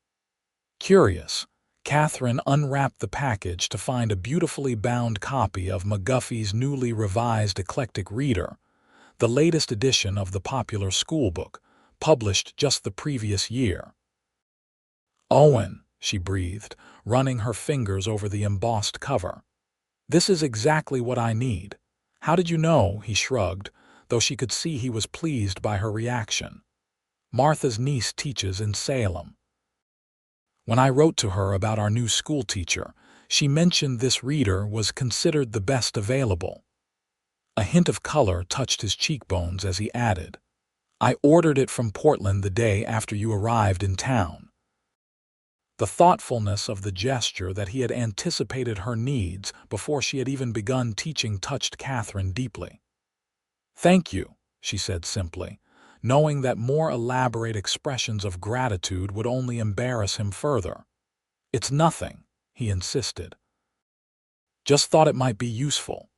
S1: Curious, Katherine unwrapped the package to find a beautifully bound copy of McGuffey's newly revised eclectic reader, the latest edition of the popular schoolbook, published just the previous year. "Owen," she breathed, running her fingers over the embossed cover. "This is exactly what I need." "How did you know?" he shrugged, though she could see he was pleased by her reaction. "Martha's niece teaches in Salem. When I wrote to her about our new school teacher, she mentioned this reader was considered the best available." A hint of color touched his cheekbones as he added, "I ordered it from Portland the day after you arrived in town." The thoughtfulness of the gesture, that he had anticipated her needs before she had even begun teaching, touched Katherine deeply. "Thank you," she said simply, knowing that more elaborate expressions of gratitude would only embarrass him further. "It's nothing," he insisted. "Just thought it might be useful."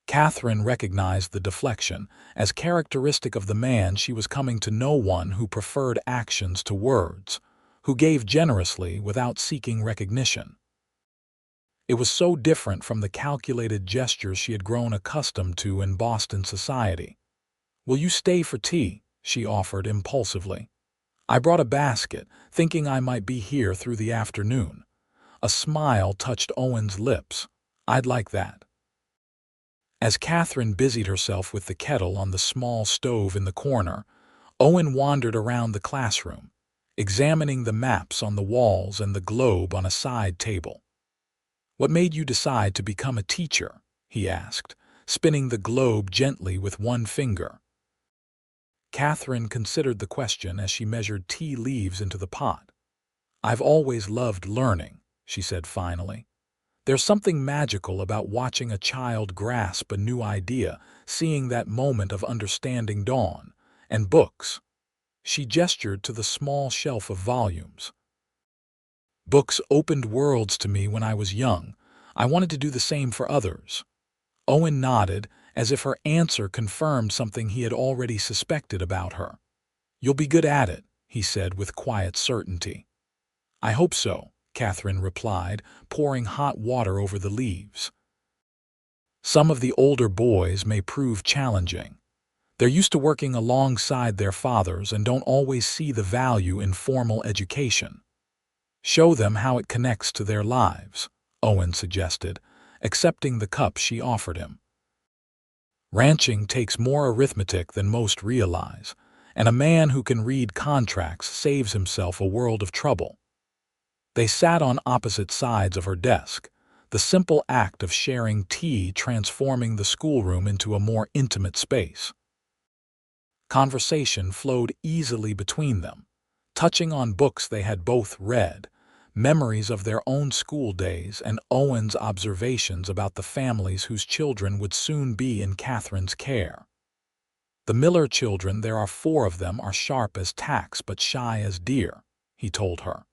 S1: Katherine recognized the deflection as characteristic of the man she was coming to know, one who preferred actions to words, who gave generously without seeking recognition. It was so different from the calculated gestures she had grown accustomed to in Boston society. "Will you stay for tea?" she offered impulsively. "I brought a basket, thinking I might be here through the afternoon." A smile touched Owen's lips. "I'd like that." As Katherine busied herself with the kettle on the small stove in the corner, Owen wandered around the classroom, examining the maps on the walls and the globe on a side table. "What made you decide to become a teacher?" he asked, spinning the globe gently with one finger. Katherine considered the question as she measured tea leaves into the pot. "I've always loved learning," she said finally. "There's something magical about watching a child grasp a new idea, seeing that moment of understanding dawn. And books." She gestured to the small shelf of volumes. "Books opened worlds to me when I was young. I wanted to do the same for others." Owen nodded, as if her answer confirmed something he had already suspected about her. "You'll be good at it," he said with quiet certainty. "I hope so," Katherine replied, pouring hot water over the leaves. "Some of the older boys may prove challenging. They're used to working alongside their fathers and don't always see the value in formal education." "Show them how it connects to their lives," Owen suggested, accepting the cup she offered him. "Ranching takes more arithmetic than most realize, and a man who can read contracts saves himself a world of trouble." They sat on opposite sides of her desk, the simple act of sharing tea transforming the schoolroom into a more intimate space. Conversation flowed easily between them, touching on books they had both read, memories of their own school days, and Owen's observations about the families whose children would soon be in Katherine's care. "The Miller children, there are 4 of them, are sharp as tacks but shy as deer," he told her.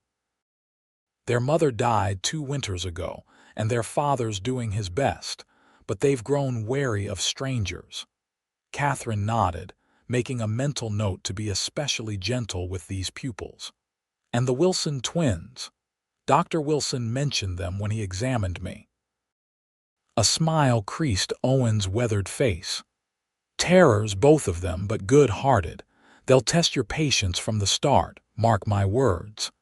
S1: "Their mother died 2 winters ago, and their father's doing his best, but they've grown wary of strangers." Katherine nodded, making a mental note to be especially gentle with these pupils. "And the Wilson twins. Dr. Wilson mentioned them when he examined me." A smile creased Owen's weathered face. "Terrors, both of them, but good-hearted. They'll test your patience from the start, mark my words."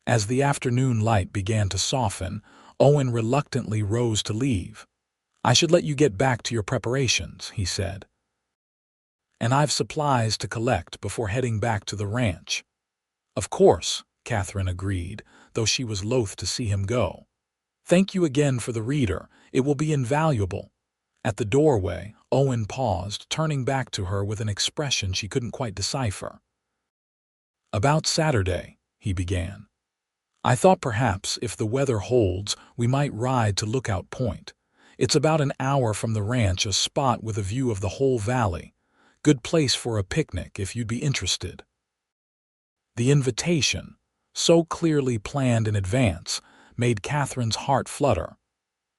S1: As the afternoon light began to soften, Owen reluctantly rose to leave. "I should let you get back to your preparations," he said. "And I've supplies to collect before heading back to the ranch." "Of course," Katherine agreed, though she was loath to see him go. "Thank you again for the reader. It will be invaluable." At the doorway, Owen paused, turning back to her with an expression she couldn't quite decipher. "About Saturday," he began. "I thought perhaps, if the weather holds, we might ride to Lookout Point. It's about an hour from the ranch, a spot with a view of the whole valley. Good place for a picnic if you'd be interested." The invitation, so clearly planned in advance, made Catherine's heart flutter.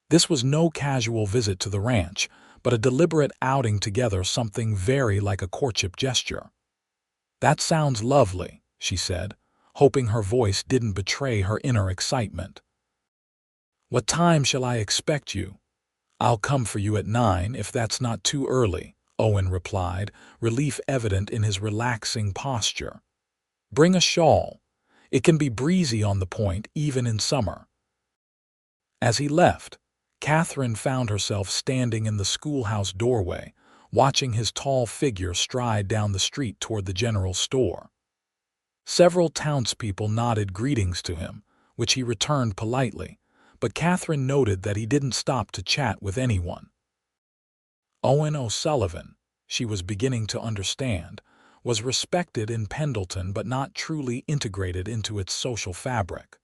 S1: This was no casual visit to the ranch, but a deliberate outing together, something very like a courtship gesture. "That sounds lovely," she said, hoping her voice didn't betray her inner excitement. "What time shall I expect you?" "I'll come for you at 9 if that's not too early," Owen replied, relief evident in his relaxing posture. "Bring a shawl. It can be breezy on the point even in summer." As he left, Catherine found herself standing in the schoolhouse doorway, watching his tall figure stride down the street toward the general store. Several townspeople nodded greetings to him, which he returned politely, but Catherine noted that he didn't stop to chat with anyone. Owen O'Sullivan, she was beginning to understand, was respected in Pendleton but not truly integrated into its social fabric.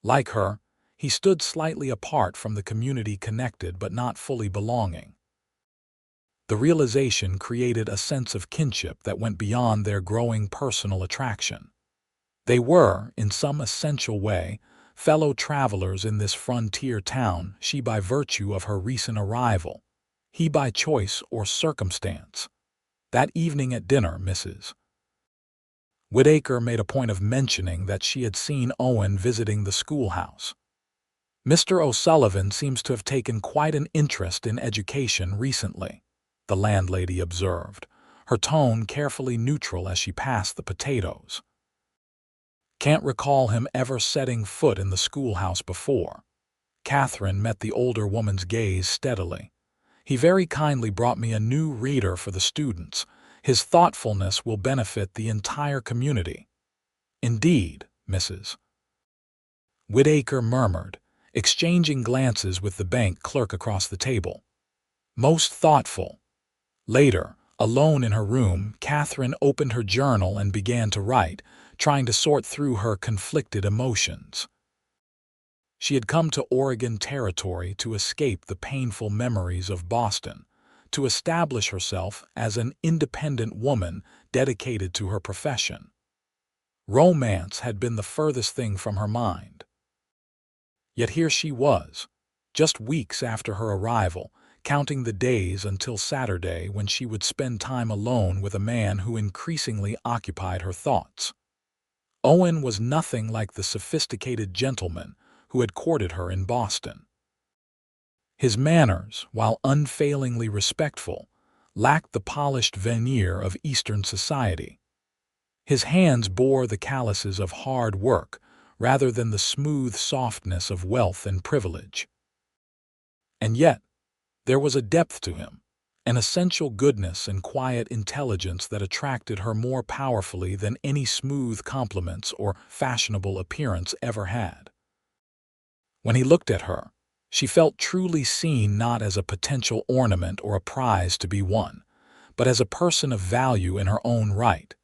S1: Like her, he stood slightly apart from the community, connected but not fully belonging. The realization created a sense of kinship that went beyond their growing personal attraction. They were, in some essential way, fellow travelers in this frontier town, she by virtue of her recent arrival, he by choice or circumstance. That evening at dinner, Mrs. Whitaker made a point of mentioning that she had seen Owen visiting the schoolhouse. "Mr. O'Sullivan seems to have taken quite an interest in education recently," the landlady observed, her tone carefully neutral as she passed the potatoes. "Can't recall him ever setting foot in the schoolhouse before." Catherine met the older woman's gaze steadily. "He very kindly brought me a new reader for the students. His thoughtfulness will benefit the entire community." "Indeed," Mrs. Whitaker murmured, exchanging glances with the bank clerk across the table. "Most thoughtful." Later, alone in her room, Catherine opened her journal and began to write, trying to sort through her conflicted emotions. She had come to Oregon Territory to escape the painful memories of Boston, to establish herself as an independent woman dedicated to her profession. Romance had been the furthest thing from her mind. Yet here she was, just weeks after her arrival, counting the days until Saturday when she would spend time alone with a man who increasingly occupied her thoughts. Owen was nothing like the sophisticated gentleman who had courted her in Boston. His manners, while unfailingly respectful, lacked the polished veneer of Eastern society. His hands bore the calluses of hard work rather than the smooth softness of wealth and privilege. And yet, there was a depth to him, an essential goodness and quiet intelligence that attracted her more powerfully than any smooth compliments or fashionable appearance ever had. When he looked at her, she felt truly seen, not as a potential ornament or a prize to be won, but as a person of value in her own right.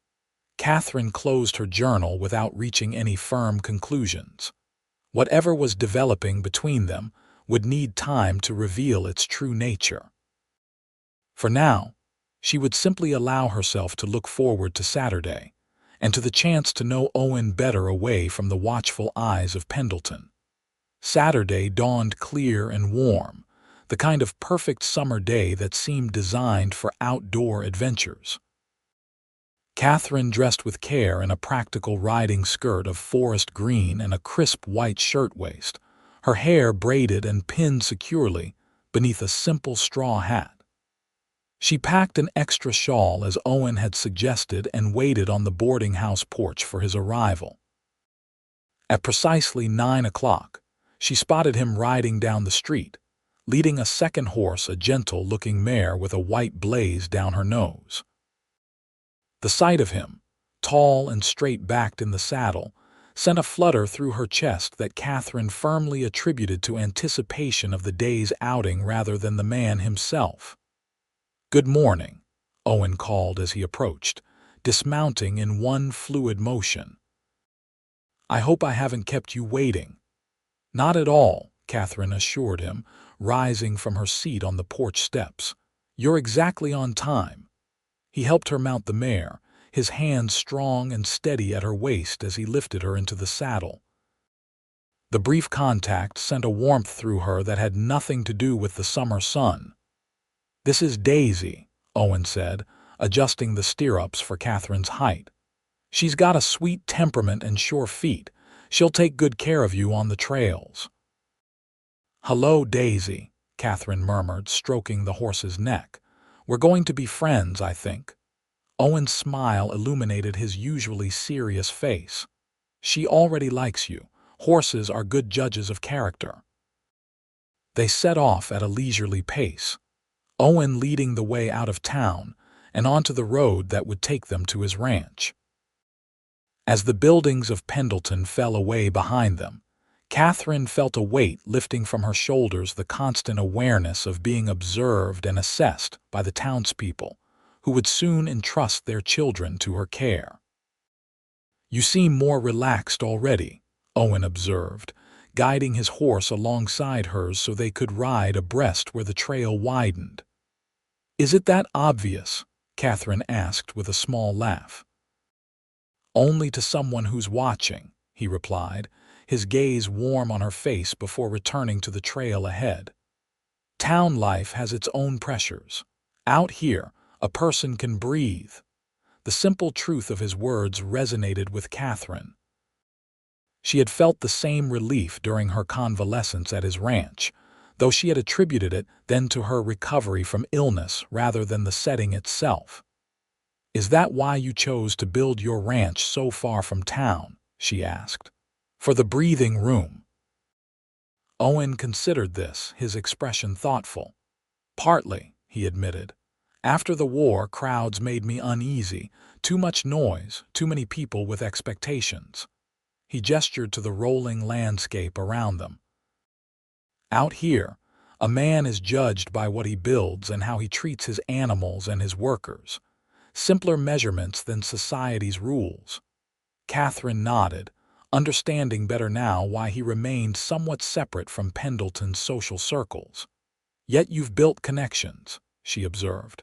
S1: Catherine closed her journal without reaching any firm conclusions. Whatever was developing between them would need time to reveal its true nature. For now, she would simply allow herself to look forward to Saturday, and to the chance to know Owen better away from the watchful eyes of Pendleton. Saturday dawned clear and warm, the kind of perfect summer day that seemed designed for outdoor adventures. Catherine dressed with care in a practical riding skirt of forest green and a crisp white shirtwaist, her hair braided and pinned securely beneath a simple straw hat. She packed an extra shawl as Owen had suggested and waited on the boarding house porch for his arrival. At precisely 9 o'clock, she spotted him riding down the street, leading a second horse, a gentle-looking mare with a white blaze down her nose. The sight of him, tall and straight-backed in the saddle, sent a flutter through her chest that Catherine firmly attributed to anticipation of the day's outing rather than the man himself. "Good morning," Owen called as he approached, dismounting in one fluid motion. "I hope I haven't kept you waiting." "Not at all," Catherine assured him, rising from her seat on the porch steps. "You're exactly on time." He helped her mount the mare, his hand strong and steady at her waist as he lifted her into the saddle. The brief contact sent a warmth through her that had nothing to do with the summer sun. "This is Daisy," Owen said, adjusting the stirrups for Catherine's height. "She's got a sweet temperament and sure feet. She'll take good care of you on the trails." "Hello, Daisy," Catherine murmured, stroking the horse's neck. "We're going to be friends, I think." Owen's smile illuminated his usually serious face. "She already likes you. Horses are good judges of character." They set off at a leisurely pace, Owen leading the way out of town and onto the road that would take them to his ranch. As the buildings of Pendleton fell away behind them, Catherine felt a weight lifting from her shoulders, the constant awareness of being observed and assessed by the townspeople, who would soon entrust their children to her care. "You seem more relaxed already," Owen observed, guiding his horse alongside hers so they could ride abreast where the trail widened. "Is it that obvious?" Catherine asked with a small laugh. "Only to someone who's watching," he replied, his gaze warm on her face before returning to the trail ahead. "Town life has its own pressures. Out here, a person can breathe." The simple truth of his words resonated with Catherine. She had felt the same relief during her convalescence at his ranch, though she had attributed it then to her recovery from illness rather than the setting itself. "Is that why you chose to build your ranch so far from town?" she asked. "For the breathing room?" Owen considered this, his expression thoughtful. "Partly," he admitted. "After the war, crowds made me uneasy. Too much noise, too many people with expectations." He gestured to the rolling landscape around them. "Out here, a man is judged by what he builds and how he treats his animals and his workers. Simpler measurements than society's rules." Catherine nodded, understanding better now why he remained somewhat separate from Pendleton's social circles. "Yet you've built connections," she observed.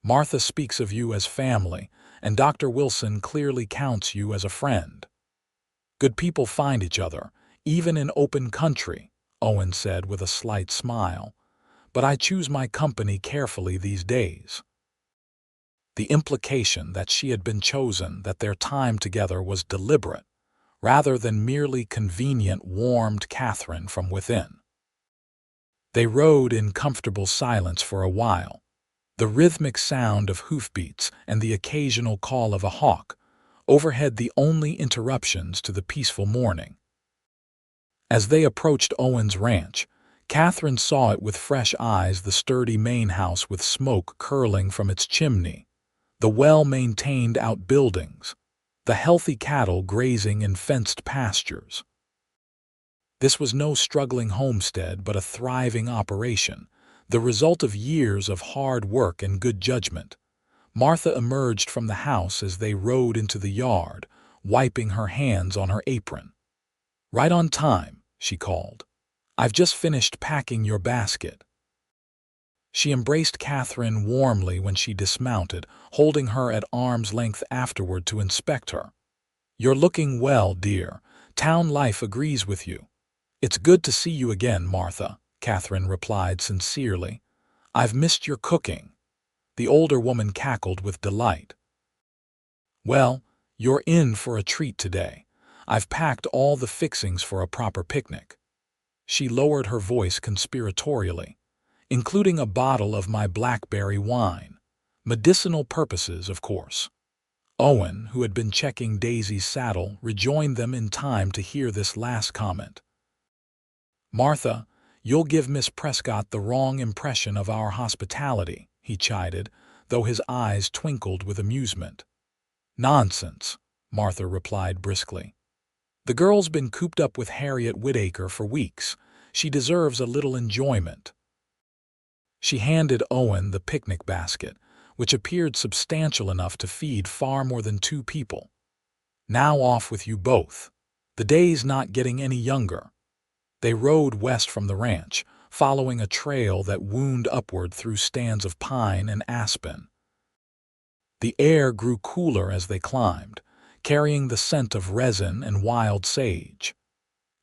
S1: "Martha speaks of you as family, and Dr. Wilson clearly counts you as a friend." "Good people find each other, even in open country," Owen said with a slight smile. "But I choose my company carefully these days." The implication that she had been chosen, that their time together was deliberate, rather than merely convenient, warmed Catherine from within. They rode in comfortable silence for a while, the rhythmic sound of hoofbeats and the occasional call of a hawk overhead the only interruptions to the peaceful morning. As they approached Owen's ranch, Catherine saw it with fresh eyes, the sturdy main house with smoke curling from its chimney, the well-maintained outbuildings, the healthy cattle grazing in fenced pastures. This was no struggling homestead but a thriving operation, the result of years of hard work and good judgment. Martha emerged from the house as they rode into the yard, wiping her hands on her apron. "Right on time," she called. "I've just finished packing your basket." She embraced Catherine warmly when she dismounted, holding her at arm's length afterward to inspect her. "You're looking well, dear. Town life agrees with you." "It's good to see you again, Martha," Catherine replied sincerely. "I've missed your cooking." The older woman cackled with delight. "Well, you're in for a treat today. I've packed all the fixings for a proper picnic." She lowered her voice conspiratorially. "Including a bottle of my blackberry wine. Medicinal purposes, of course." Owen, who had been checking Daisy's saddle, rejoined them in time to hear this last comment. "Martha, you'll give Miss Prescott the wrong impression of our hospitality," he chided, though his eyes twinkled with amusement. "Nonsense," Martha replied briskly. "The girl's been cooped up with Harriet Whittaker for weeks. She deserves a little enjoyment." She handed Owen the picnic basket, which appeared substantial enough to feed far more than 2 people. "Now off with you both. The day's not getting any younger." They rode west from the ranch, following a trail that wound upward through stands of pine and aspen. The air grew cooler as they climbed, carrying the scent of resin and wild sage.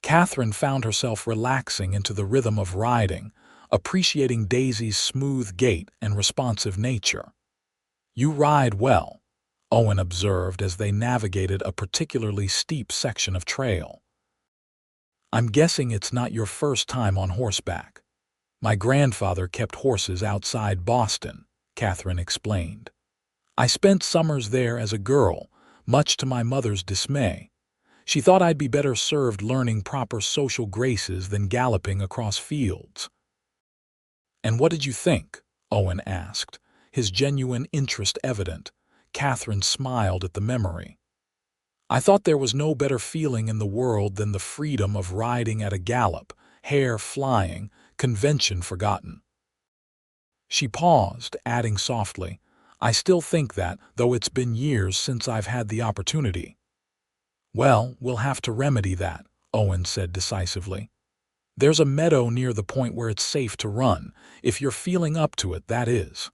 S1: Katherine found herself relaxing into the rhythm of riding, appreciating Daisy's smooth gait and responsive nature. "You ride well," Owen observed as they navigated a particularly steep section of trail. "I'm guessing it's not your first time on horseback. My grandfather kept horses outside Boston," Katherine explained. "I spent summers there as a girl, much to my mother's dismay. She thought I'd be better served learning proper social graces than galloping across fields." "And what did you think?" Owen asked, his genuine interest evident. Katherine smiled at the memory. "I thought there was no better feeling in the world than the freedom of riding at a gallop, hair flying, convention forgotten." She paused, adding softly, "I still think that, though it's been years since I've had the opportunity." "Well, we'll have to remedy that," Owen said decisively. "There's a meadow near the point where it's safe to run, if you're feeling up to it, that is."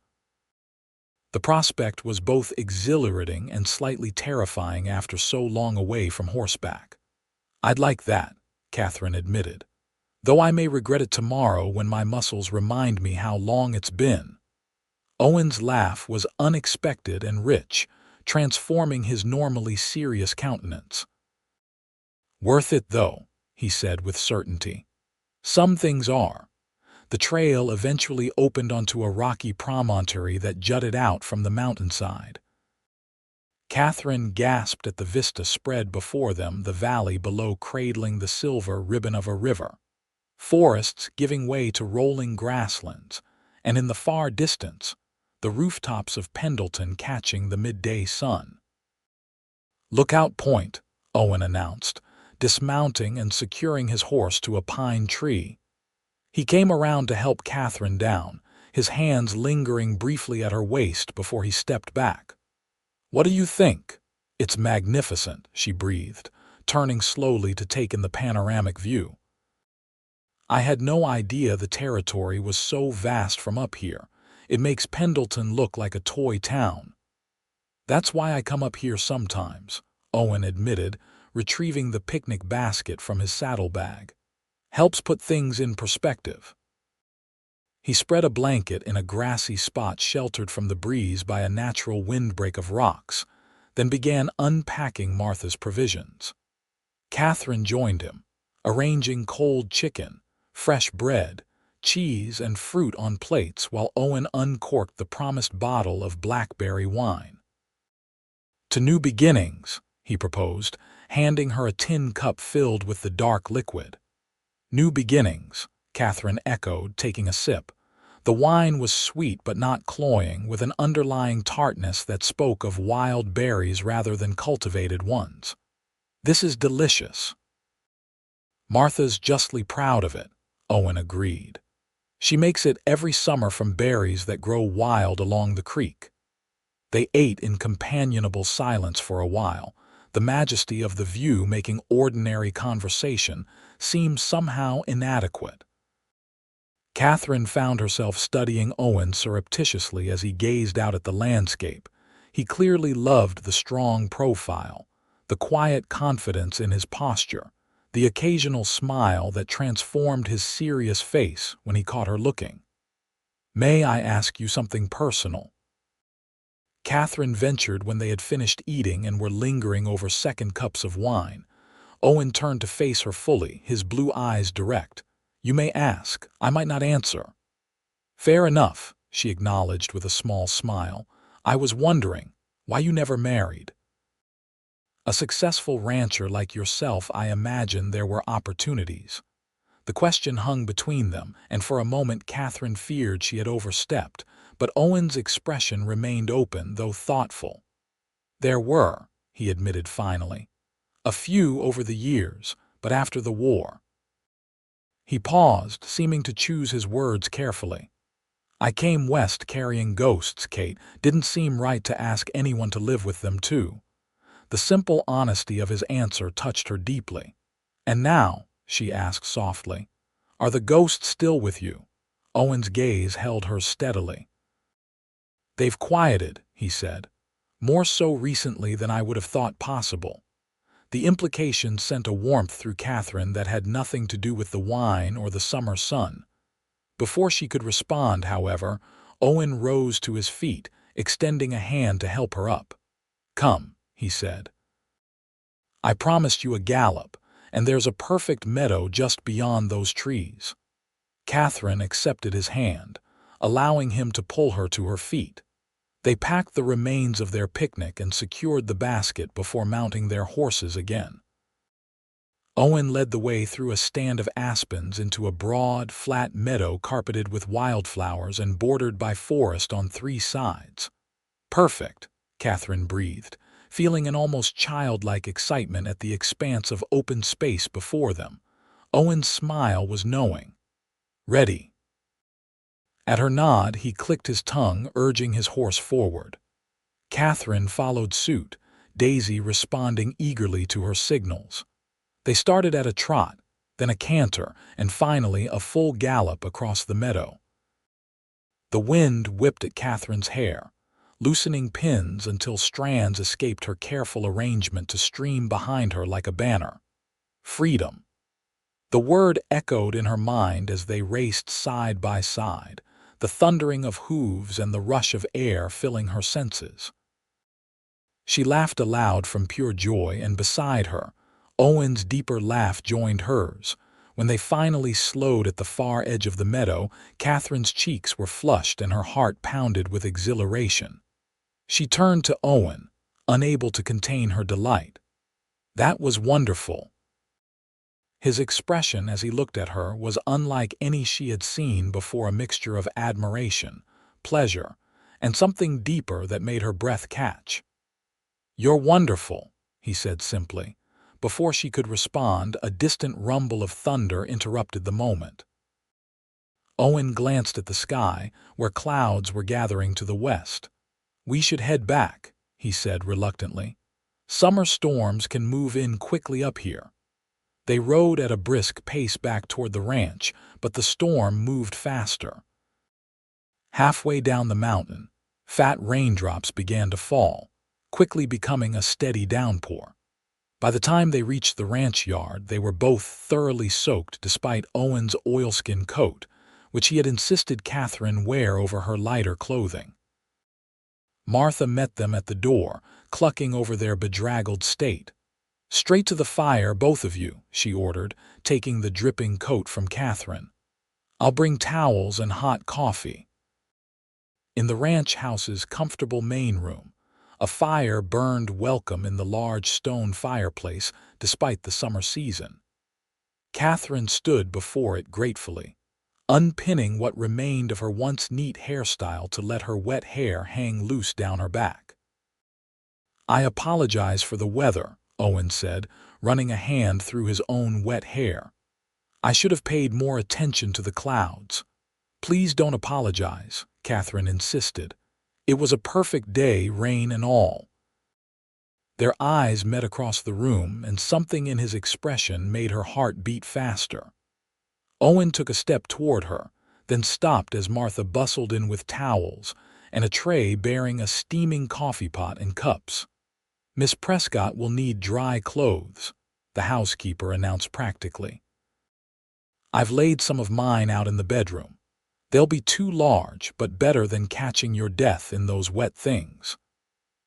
S1: The prospect was both exhilarating and slightly terrifying after so long away from horseback. "I'd like that," Katherine admitted, "though I may regret it tomorrow when my muscles remind me how long it's been." Owen's laugh was unexpected and rich, transforming his normally serious countenance. "Worth it, though," he said with certainty. "Some things are." The trail eventually opened onto a rocky promontory that jutted out from the mountainside. Katherine gasped at the vista spread before them, the valley below cradling the silver ribbon of a river, forests giving way to rolling grasslands, and in the far distance, the rooftops of Pendleton catching the midday sun. "Lookout Point," Owen announced, dismounting and securing his horse to a pine tree. He came around to help Katherine down, his hands lingering briefly at her waist before he stepped back. "What do you think?" "It's magnificent," she breathed, turning slowly to take in the panoramic view. "I had no idea the territory was so vast from up here. It makes Pendleton look like a toy town." "That's why I come up here sometimes," Owen admitted, retrieving the picnic basket from his saddlebag. "Helps put things in perspective." He spread a blanket in a grassy spot sheltered from the breeze by a natural windbreak of rocks, then began unpacking Martha's provisions. Katherine joined him, arranging cold chicken, fresh bread, cheese, and fruit on plates while Owen uncorked the promised bottle of blackberry wine. "To new beginnings," he proposed, handing her a tin cup filled with the dark liquid. "New beginnings," Katherine echoed, taking a sip. The wine was sweet but not cloying, with an underlying tartness that spoke of wild berries rather than cultivated ones. "This is delicious." "Martha's justly proud of it," Owen agreed. "She makes it every summer from berries that grow wild along the creek." They ate in companionable silence for a while, the majesty of the view making ordinary conversation seem somehow inadequate. Katherine found herself studying Owen surreptitiously as he gazed out at the landscape. He clearly loved the strong profile, the quiet confidence in his posture, the occasional smile that transformed his serious face when he caught her looking. "May I ask you something personal?" Katherine ventured when they had finished eating and were lingering over second cups of wine. Owen turned to face her fully, his blue eyes direct. "You may ask. I might not answer." "Fair enough," she acknowledged with a small smile. "I was wondering why you never married." "A successful rancher like yourself, I imagine there were opportunities." The question hung between them, and for a moment Katherine feared she had overstepped, but Owen's expression remained open, though thoughtful. "There were," he admitted finally. "A few over the years, but after the war." He paused, seeming to choose his words carefully. "I came west carrying ghosts, Kate. Didn't seem right to ask anyone to live with them, too." The simple honesty of his answer touched her deeply. "And now," she asked softly, "are the ghosts still with you?" Owen's gaze held hers steadily. "They've quieted," he said. more so recently than I would have thought possible. The implication sent a warmth through Katherine that had nothing to do with the wine or the summer sun. Before she could respond, however, Owen rose to his feet, extending a hand to help her up. "Come," he said. "I promised you a gallop, and there's a perfect meadow just beyond those trees." Katherine accepted his hand, allowing him to pull her to her feet. They packed the remains of their picnic and secured the basket before mounting their horses again. Owen led the way through a stand of aspens into a broad, flat meadow carpeted with wildflowers and bordered by forest on 3 sides. "Perfect," Katherine breathed, feeling an almost childlike excitement at the expanse of open space before them. Owen's smile was knowing. "Ready." At her nod, he clicked his tongue, urging his horse forward. Katherine followed suit, Daisy responding eagerly to her signals. They started at a trot, then a canter, and finally a full gallop across the meadow. The wind whipped at Katherine's hair, loosening pins until strands escaped her careful arrangement to stream behind her like a banner. Freedom. The word echoed in her mind as they raced side by side, the thundering of hooves and the rush of air filling her senses. She laughed aloud from pure joy, and beside her, Owen's deeper laugh joined hers. When they finally slowed at the far edge of the meadow, Katherine's cheeks were flushed and her heart pounded with exhilaration. She turned to Owen, unable to contain her delight. "That was wonderful." His expression as he looked at her was unlike any she had seen before, a mixture of admiration, pleasure, and something deeper that made her breath catch. "You're wonderful," he said simply. Before she could respond, a distant rumble of thunder interrupted the moment. Owen glanced at the sky, where clouds were gathering to the west. "We should head back," he said reluctantly. "Summer storms can move in quickly up here." They rode at a brisk pace back toward the ranch, but the storm moved faster. Halfway down the mountain, fat raindrops began to fall, quickly becoming a steady downpour. By the time they reached the ranch yard, they were both thoroughly soaked despite Owen's oilskin coat, which he had insisted Katherine wear over her lighter clothing. Martha met them at the door, clucking over their bedraggled state. "Straight to the fire, both of you," she ordered, taking the dripping coat from Katherine. "I'll bring towels and hot coffee." In the ranch house's comfortable main room, a fire burned welcome in the large stone fireplace despite the summer season. Katherine stood before it gratefully, unpinning what remained of her once neat hairstyle to let her wet hair hang loose down her back. "I apologize for the weather," Owen said, running a hand through his own wet hair. "I should have paid more attention to the clouds." "Please don't apologize," Katherine insisted. "It was a perfect day, rain and all." Their eyes met across the room, and something in his expression made her heart beat faster. Owen took a step toward her, then stopped as Martha bustled in with towels and a tray bearing a steaming coffee pot and cups. "Miss Prescott will need dry clothes," the housekeeper announced practically. "I've laid some of mine out in the bedroom. They'll be too large, but better than catching your death in those wet things."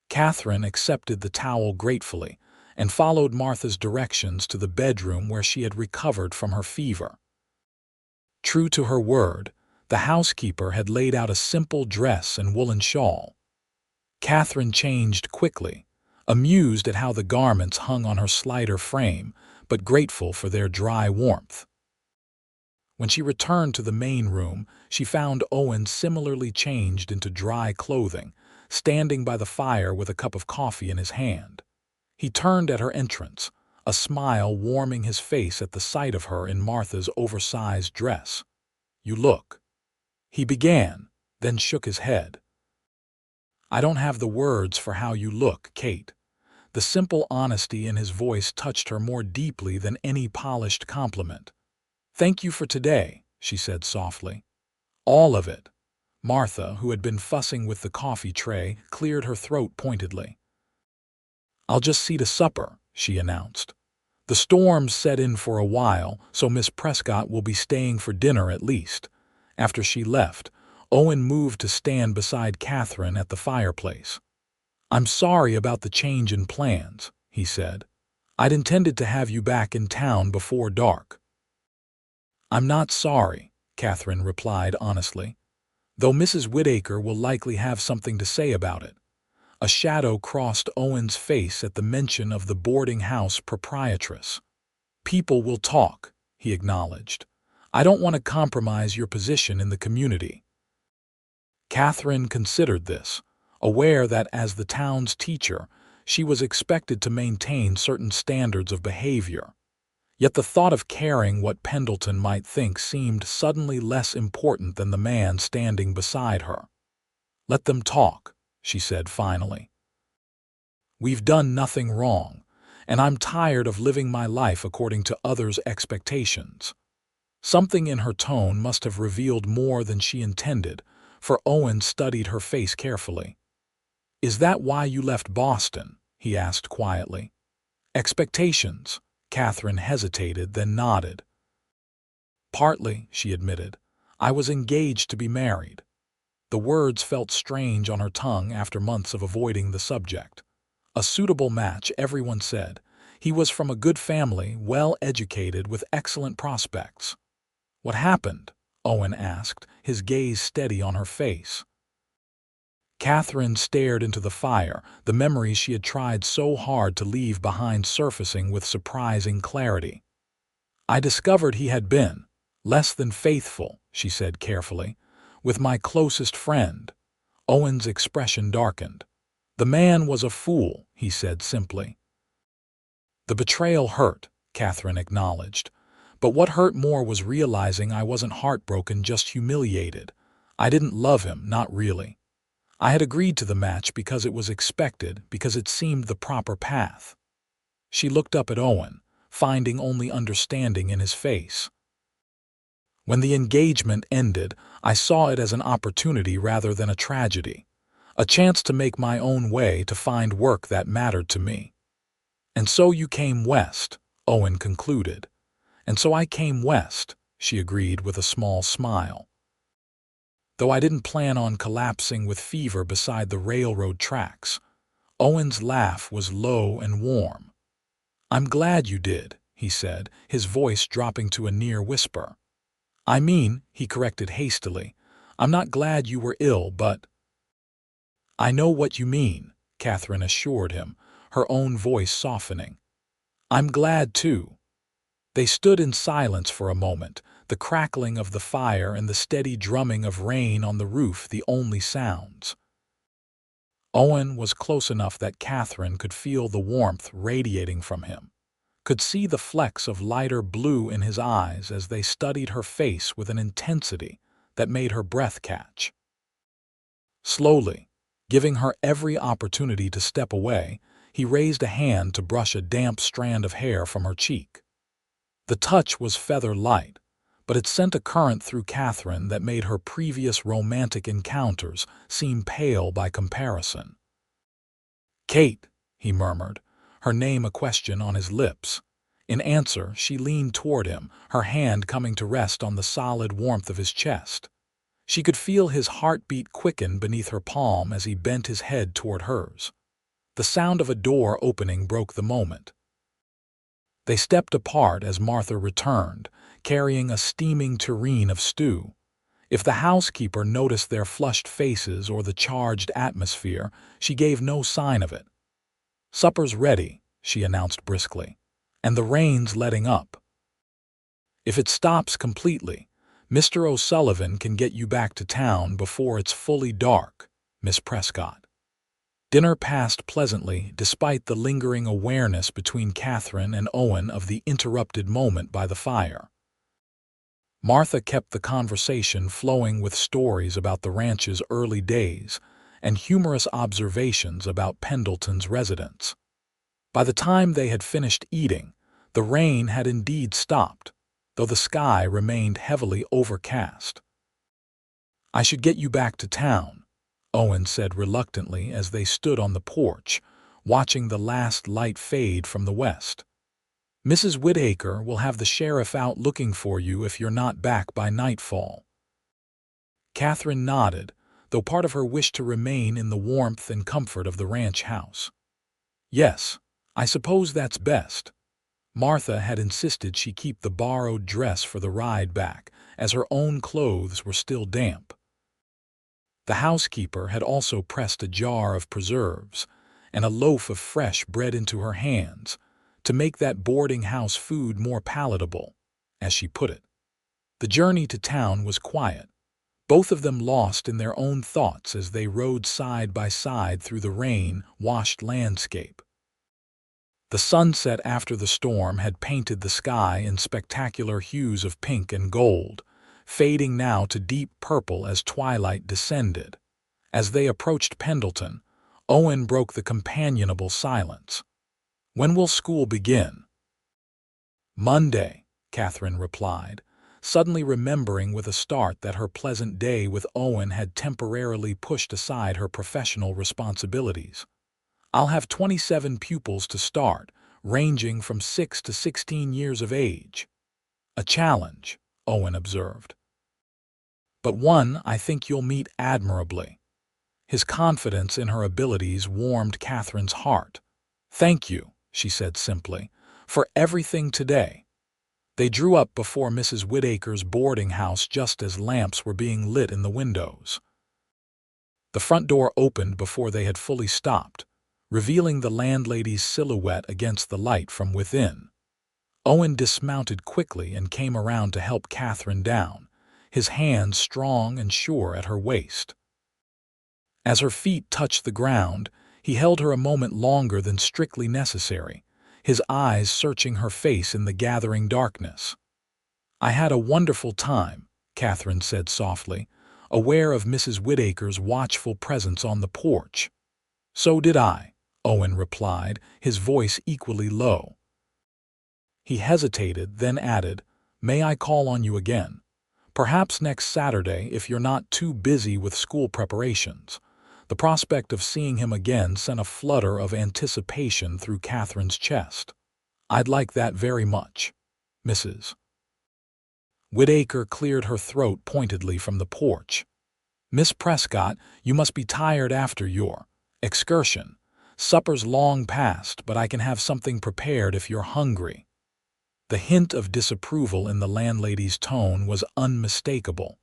S1: Katherine accepted the towel gratefully and followed Martha's directions to the bedroom where she had recovered from her fever. True to her word, the housekeeper had laid out a simple dress and woolen shawl. Katherine changed quickly, amused at how the garments hung on her slighter frame, but grateful for their dry warmth. When she returned to the main room, she found Owen similarly changed into dry clothing, standing by the fire with a cup of coffee in his hand. He turned at her entrance, a smile warming his face at the sight of her in Martha's oversized dress. "You look," he began, then shook his head. "I don't have the words for how you look, Kate." The simple honesty in his voice touched her more deeply than any polished compliment. "Thank you for today," she said softly. "All of it. Martha, who had been fussing with the coffee tray, cleared her throat pointedly. "I'll just see to supper," she announced. "The storm's set in for a while, so Miss Prescott will be staying for dinner at least." After she left, Owen moved to stand beside Katherine at the fireplace. "I'm sorry about the change in plans," he said. "I'd intended to have you back in town before dark." "I'm not sorry," Katherine replied honestly, "though Mrs. Whittaker will likely have something to say about it." A shadow crossed Owen's face at the mention of the boarding house proprietress. "People will talk," he acknowledged. "I don't want to compromise your position in the community." Katherine considered this, aware that as the town's teacher, she was expected to maintain certain standards of behavior. Yet the thought of caring what Pendleton might think seemed suddenly less important than the man standing beside her. "Let them talk," she said finally. "We've done nothing wrong, and I'm tired of living my life according to others' expectations." Something in her tone must have revealed more than she intended, for Owen studied her face carefully. "Is that why you left Boston?" he asked quietly. "Expectations." Katherine hesitated, then nodded. "Partly," she admitted. "I was engaged to be married." The words felt strange on her tongue after months of avoiding the subject. A suitable match, everyone said. He was from a good family, well educated, with excellent prospects. "What happened?" Owen asked, his gaze steady on her face. Katherine stared into the fire, the memories she had tried so hard to leave behind surfacing with surprising clarity. "I discovered he had been less than faithful," she said carefully, "with my closest friend." Owen's expression darkened. "The man was a fool," he said simply. "The betrayal hurt," Katherine acknowledged. "But what hurt more was realizing I wasn't heartbroken, just humiliated. I didn't love him, not really. I had agreed to the match because it was expected, because it seemed the proper path." She looked up at Owen, finding only understanding in his face. "When the engagement ended, I saw it as an opportunity rather than a tragedy. A chance to make my own way, to find work that mattered to me." "And so you came west," Owen concluded. "And so I came west," she agreed with a small smile. "Though I didn't plan on collapsing with fever beside the railroad tracks." Owen's laugh was low and warm. "I'm glad you did," he said, his voice dropping to a near whisper. "I mean," he corrected hastily, "I'm not glad you were ill, but—" "I know what you mean," Katherine assured him, her own voice softening. "I'm glad, too." They stood in silence for a moment, the crackling of the fire and the steady drumming of rain on the roof the only sounds. Owen was close enough that Katherine could feel the warmth radiating from him, could see the flecks of lighter blue in his eyes as they studied her face with an intensity that made her breath catch. Slowly, giving her every opportunity to step away, he raised a hand to brush a damp strand of hair from her cheek. The touch was feather-light, but it sent a current through Katherine that made her previous romantic encounters seem pale by comparison. "Kate," he murmured, her name a question on his lips. In answer, she leaned toward him, her hand coming to rest on the solid warmth of his chest. She could feel his heartbeat quicken beneath her palm as he bent his head toward hers. The sound of a door opening broke the moment. They stepped apart as Martha returned, carrying a steaming tureen of stew. If the housekeeper noticed their flushed faces or the charged atmosphere, she gave no sign of it. "Supper's ready," she announced briskly, "and the rain's letting up. If it stops completely, Mr. O'Sullivan can get you back to town before it's fully dark, Miss Prescott." Dinner passed pleasantly, despite the lingering awareness between Katherine and Owen of the interrupted moment by the fire. Martha kept the conversation flowing with stories about the ranch's early days and humorous observations about Pendleton's residence. By the time they had finished eating, the rain had indeed stopped, though the sky remained heavily overcast. "I should get you back to town," Owen said reluctantly as they stood on the porch, watching the last light fade from the west. "Mrs. Whittaker will have the sheriff out looking for you if you're not back by nightfall." Katherine nodded, though part of her wished to remain in the warmth and comfort of the ranch house. "Yes, I suppose that's best." Martha had insisted she keep the borrowed dress for the ride back, as her own clothes were still damp. The housekeeper had also pressed a jar of preserves and a loaf of fresh bread into her hands to make that boarding-house food more palatable, as she put it. The journey to town was quiet, both of them lost in their own thoughts as they rode side by side through the rain-washed landscape. The sunset after the storm had painted the sky in spectacular hues of pink and gold, fading now to deep purple as twilight descended. As they approached Pendleton, Owen broke the companionable silence. "When will school begin?" "Monday," Katherine replied, suddenly remembering with a start that her pleasant day with Owen had temporarily pushed aside her professional responsibilities. "I'll have 27 pupils to start, ranging from 6 to 16 years of age." "A challenge," Owen observed. "But one I think you'll meet admirably." His confidence in her abilities warmed Katherine's heart. "Thank you," she said simply, "for everything today." They drew up before Mrs. Whittaker's boarding house just as lamps were being lit in the windows. The front door opened before they had fully stopped, revealing the landlady's silhouette against the light from within. Owen dismounted quickly and came around to help Katherine down, his hands strong and sure at her waist. As her feet touched the ground, he held her a moment longer than strictly necessary, his eyes searching her face in the gathering darkness. "I had a wonderful time," Katherine said softly, aware of Mrs. Whittaker's watchful presence on the porch. "So did I," Owen replied, his voice equally low. He hesitated, then added, "May I call on you again? Perhaps next Saturday if you're not too busy with school preparations." The prospect of seeing him again sent a flutter of anticipation through Katherine's chest. "I'd like that very much, Mrs." Whittaker cleared her throat pointedly from the porch. "Miss Prescott, you must be tired after your excursion. Supper's long past, but I can have something prepared if you're hungry." The hint of disapproval in the landlady's tone was unmistakable.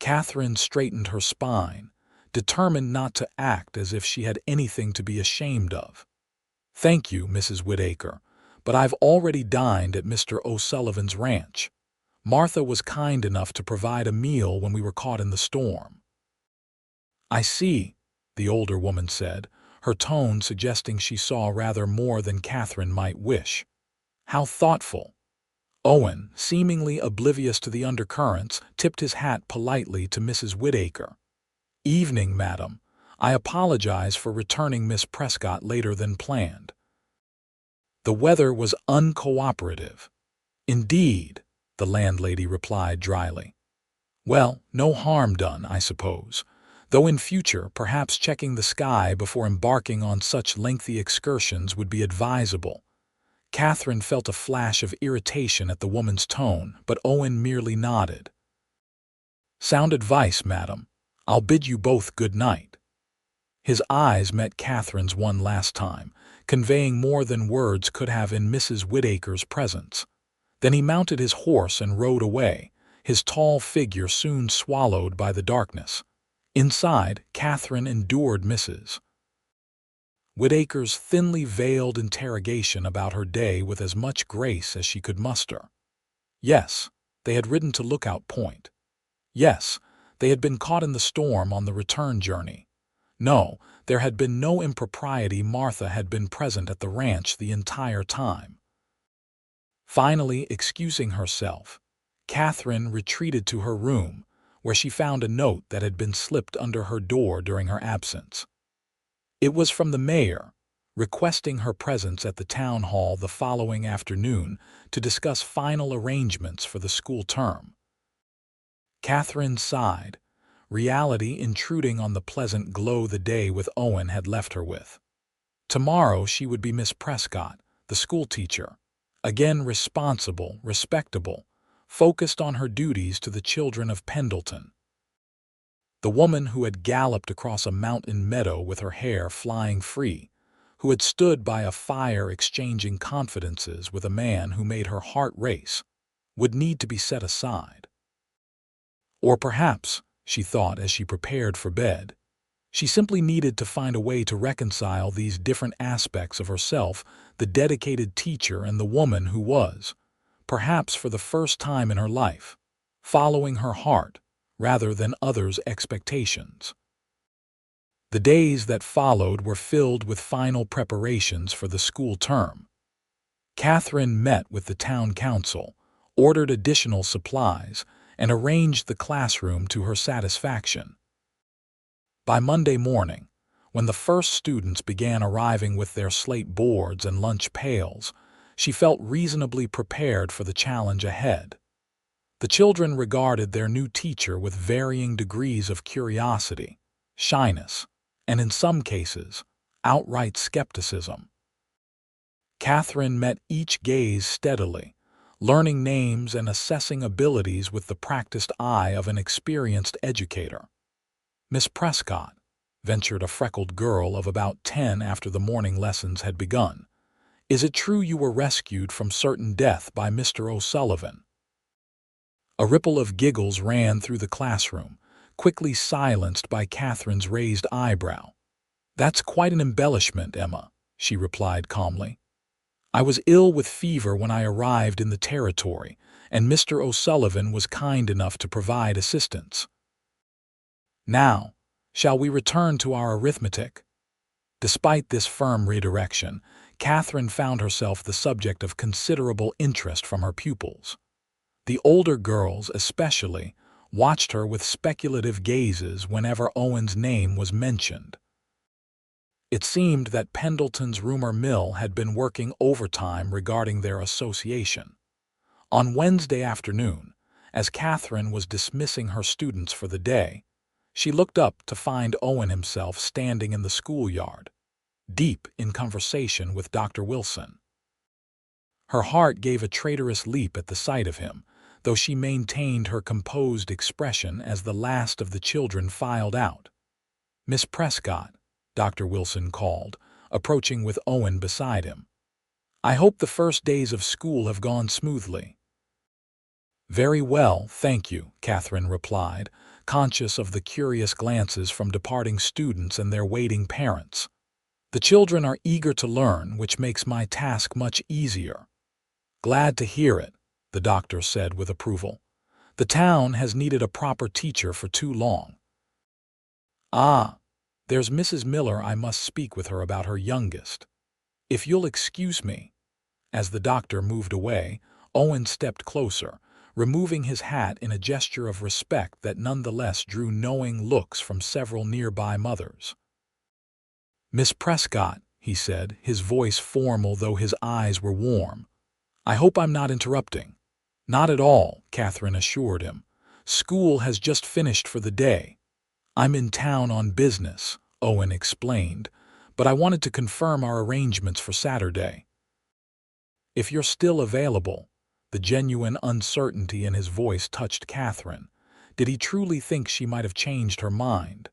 S1: Katherine straightened her spine, determined not to act as if she had anything to be ashamed of. "Thank you, Mrs. Whittaker, but I've already dined at Mr. O'Sullivan's ranch. Martha was kind enough to provide a meal when we were caught in the storm." "I see," the older woman said, her tone suggesting she saw rather more than Katherine might wish. "How thoughtful." Owen, seemingly oblivious to the undercurrents, tipped his hat politely to Mrs. Whittaker. "Evening, madam. I apologize for returning Miss Prescott later than planned." The weather was uncooperative. "Indeed," the landlady replied dryly. "Well, no harm done, I suppose, though in future perhaps checking the sky before embarking on such lengthy excursions would be advisable." Katherine felt a flash of irritation at the woman's tone, but Owen merely nodded. "Sound advice, madam. I'll bid you both good night." His eyes met Katherine's one last time, conveying more than words could have in Mrs. Whittaker's presence. Then he mounted his horse and rode away, his tall figure soon swallowed by the darkness. Inside, Katherine endured Mrs. Whittaker's thinly veiled interrogation about her day with as much grace as she could muster. Yes, they had ridden to Lookout Point. Yes, they had been caught in the storm on the return journey. No, there had been no impropriety. Martha had been present at the ranch the entire time. Finally, excusing herself, Katherine retreated to her room, where she found a note that had been slipped under her door during her absence. It was from the mayor, requesting her presence at the town hall the following afternoon to discuss final arrangements for the school term. Katherine sighed, reality intruding on the pleasant glow the day with Owen had left her with. Tomorrow she would be Miss Prescott, the schoolteacher, again responsible, respectable, focused on her duties to the children of Pendleton. The woman who had galloped across a mountain meadow with her hair flying free, who had stood by a fire exchanging confidences with a man who made her heart race, would need to be set aside. Or perhaps, she thought as she prepared for bed, she simply needed to find a way to reconcile these different aspects of herself, the dedicated teacher and the woman who was, perhaps for the first time in her life, following her heart rather than others' expectations. The days that followed were filled with final preparations for the school term. Katherine met with the town council, ordered additional supplies, and arranged the classroom to her satisfaction. By Monday morning, when the first students began arriving with their slate boards and lunch pails, she felt reasonably prepared for the challenge ahead. The children regarded their new teacher with varying degrees of curiosity, shyness, and in some cases, outright skepticism. Katherine met each gaze steadily, learning names and assessing abilities with the practiced eye of an experienced educator. Miss Prescott, ventured a freckled girl of about 10 after the morning lessons had begun. Is it true you were rescued from certain death by Mr. O'Sullivan? A ripple of giggles ran through the classroom, quickly silenced by Katherine's raised eyebrow. That's quite an embellishment, Emma, she replied calmly. I was ill with fever when I arrived in the territory, and Mr. O'Sullivan was kind enough to provide assistance. Now, shall we return to our arithmetic? Despite this firm redirection, Katherine found herself the subject of considerable interest from her pupils. The older girls, especially, watched her with speculative gazes whenever Owen's name was mentioned. It seemed that Pendleton's rumor mill had been working overtime regarding their association. On Wednesday afternoon, as Katherine was dismissing her students for the day, she looked up to find Owen himself standing in the schoolyard, deep in conversation with Dr. Wilson. Her heart gave a traitorous leap at the sight of him, though she maintained her composed expression as the last of the children filed out. Miss Prescott, Dr. Wilson called, approaching with Owen beside him. I hope the first days of school have gone smoothly. Very well, thank you, Katherine replied, conscious of the curious glances from departing students and their waiting parents. The children are eager to learn, which makes my task much easier. Glad to hear it, the doctor said with approval. The town has needed a proper teacher for too long. Ah, there's Mrs. Miller. I must speak with her about her youngest. If you'll excuse me. As the doctor moved away, Owen stepped closer, removing his hat in a gesture of respect that nonetheless drew knowing looks from several nearby mothers. Miss Prescott, he said, his voice formal though his eyes were warm. I hope I'm not interrupting. Not at all, Katherine assured him. School has just finished for the day. I'm in town on business, Owen explained, but I wanted to confirm our arrangements for Saturday. If you're still available. The genuine uncertainty in his voice touched Katherine. Did he truly think she might have changed her mind?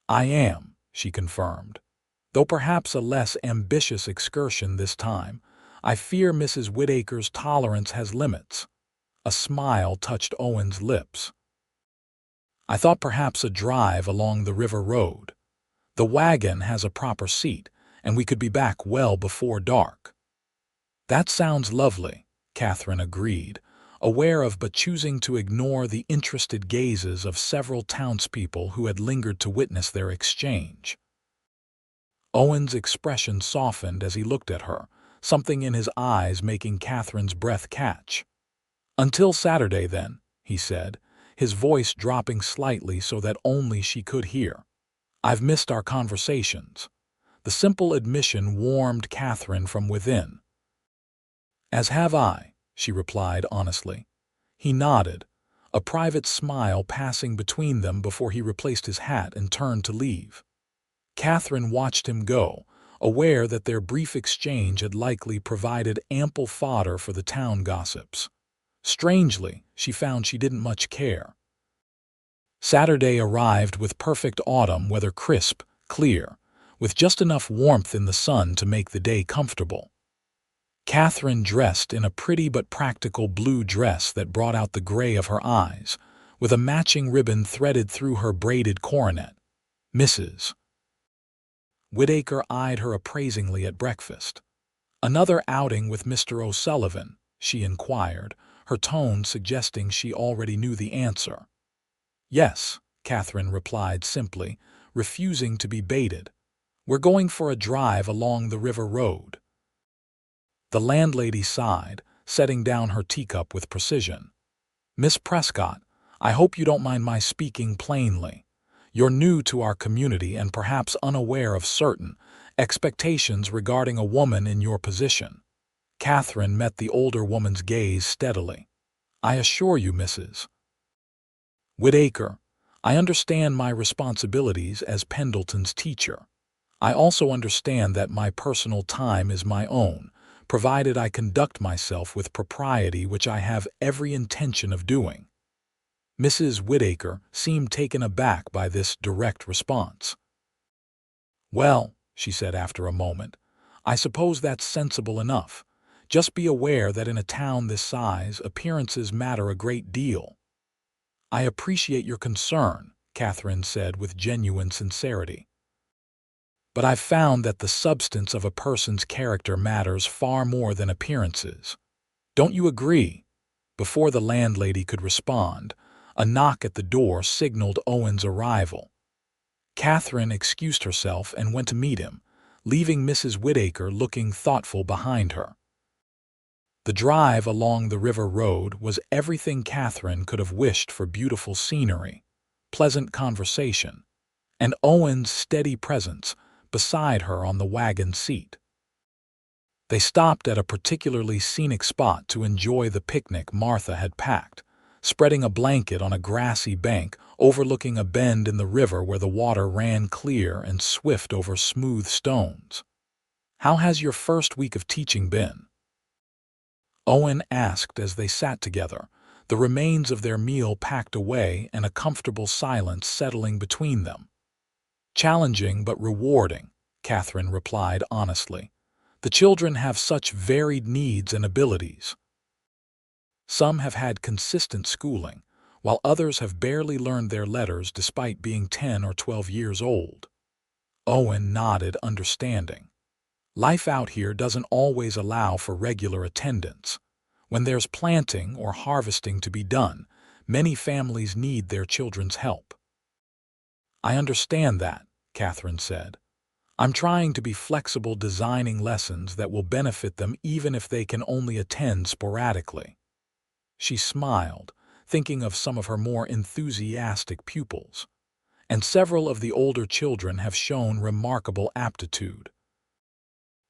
S1: I am, she confirmed. Though perhaps a less ambitious excursion this time, I fear Mrs. Whittaker's tolerance has limits. A smile touched Owen's lips. I thought perhaps a drive along the river road. The wagon has a proper seat, and we could be back well before dark. That sounds lovely, Katherine agreed, aware of but choosing to ignore the interested gazes of several townspeople who had lingered to witness their exchange. Owen's expression softened as he looked at her, something in his eyes making Katherine's breath catch. Until Saturday, then, he said, his voice dropping slightly so that only she could hear. I've missed our conversations. The simple admission warmed Katherine from within. As have I, she replied honestly. He nodded, a private smile passing between them before he replaced his hat and turned to leave. Katherine watched him go, aware that their brief exchange had likely provided ample fodder for the town gossips. Strangely, she found she didn't much care. Saturday arrived with perfect autumn weather, crisp, clear, with just enough warmth in the sun to make the day comfortable. Katherine dressed in a pretty but practical blue dress that brought out the gray of her eyes, with a matching ribbon threaded through her braided coronet. Mrs. Whittaker eyed her appraisingly at breakfast. "Another outing with Mr. O'Sullivan?" she inquired, her tone suggesting she already knew the answer. "Yes," Katherine replied simply, refusing to be baited. "We're going for a drive along the river road." The landlady sighed, setting down her teacup with precision. "Miss Prescott, I hope you don't mind my speaking plainly. You're new to our community and perhaps unaware of certain expectations regarding a woman in your position." Katherine met the older woman's gaze steadily. "I assure you, Mrs. Whittaker, I understand my responsibilities as Pendleton's teacher. I also understand that my personal time is my own, provided I conduct myself with propriety, which I have every intention of doing." Mrs. Whittaker seemed taken aback by this direct response. "Well," she said after a moment, "I suppose that's sensible enough. Just be aware that in a town this size, appearances matter a great deal." "I appreciate your concern," Katherine said with genuine sincerity. "But I've found that the substance of a person's character matters far more than appearances. Don't you agree?" Before the landlady could respond, a knock at the door signaled Owen's arrival. Katherine excused herself and went to meet him, leaving Mrs. Whittaker looking thoughtful behind her. The drive along the river road was everything Katherine could have wished for: beautiful scenery, pleasant conversation, and Owen's steady presence beside her on the wagon seat. They stopped at a particularly scenic spot to enjoy the picnic Martha had packed, spreading a blanket on a grassy bank overlooking a bend in the river where the water ran clear and swift over smooth stones. "How has your first week of teaching been?" Owen asked as they sat together, the remains of their meal packed away and a comfortable silence settling between them. "Challenging but rewarding," Katherine replied honestly. "The children have such varied needs and abilities. Some have had consistent schooling, while others have barely learned their letters despite being 10 or 12 years old." Owen nodded, understanding. "Life out here doesn't always allow for regular attendance. When there's planting or harvesting to be done, many families need their children's help." "I understand that," Katherine said. "I'm trying to be flexible, designing lessons that will benefit them even if they can only attend sporadically." She smiled, thinking of some of her more enthusiastic pupils. "And several of the older children have shown remarkable aptitude.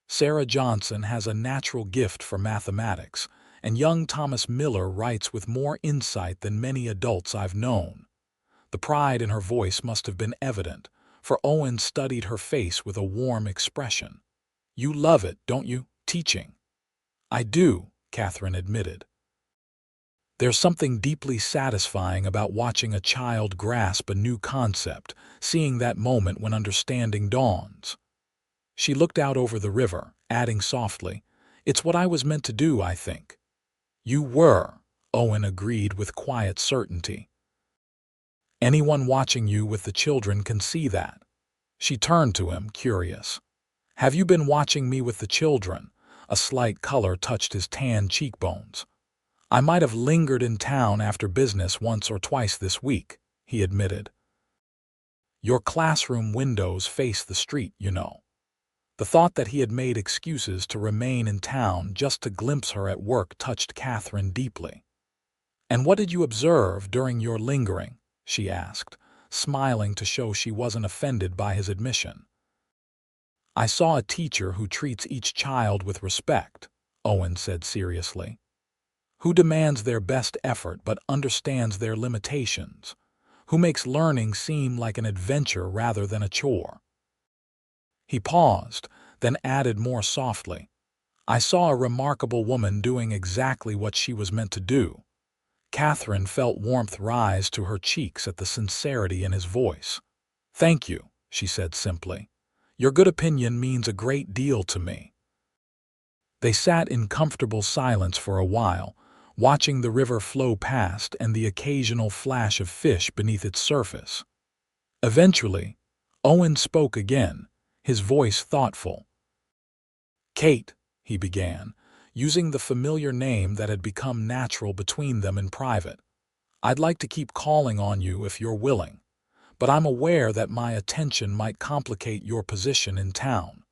S1: Sarah Johnson has a natural gift for mathematics, and young Thomas Miller writes with more insight than many adults I've known." The pride in her voice must have been evident, for Owen studied her face with a warm expression. "You love it, don't you, teaching?" "I do," Katherine admitted. "There's something deeply satisfying about watching a child grasp a new concept, seeing that moment when understanding dawns." She looked out over the river, adding softly, "It's what I was meant to do, I think." "You were," Owen agreed with quiet certainty. "Anyone watching you with the children can see that." She turned to him, curious. "Have you been watching me with the children?" A slight color touched his tan cheekbones. "I might have lingered in town after business once or twice this week," he admitted. "Your classroom windows face the street, you know." The thought that he had made excuses to remain in town just to glimpse her at work touched Katherine deeply. "And what did you observe during your lingering?" she asked, smiling to show she wasn't offended by his admission. "I saw a teacher who treats each child with respect," Owen said seriously. Who demands their best effort but understands their limitations? Who makes learning seem like an adventure rather than a chore? He paused, then added more softly, I saw a remarkable woman doing exactly what she was meant to do. Katherine felt warmth rise to her cheeks at the sincerity in his voice. Thank you, she said simply. Your good opinion means a great deal to me. They sat in comfortable silence for a while, watching the river flow past and the occasional flash of fish beneath its surface. Eventually, Owen spoke again, his voice thoughtful. Kate, he began, using the familiar name that had become natural between them in private. I'd like to keep calling on you if you're willing, but I'm aware that my attention might complicate your position in town.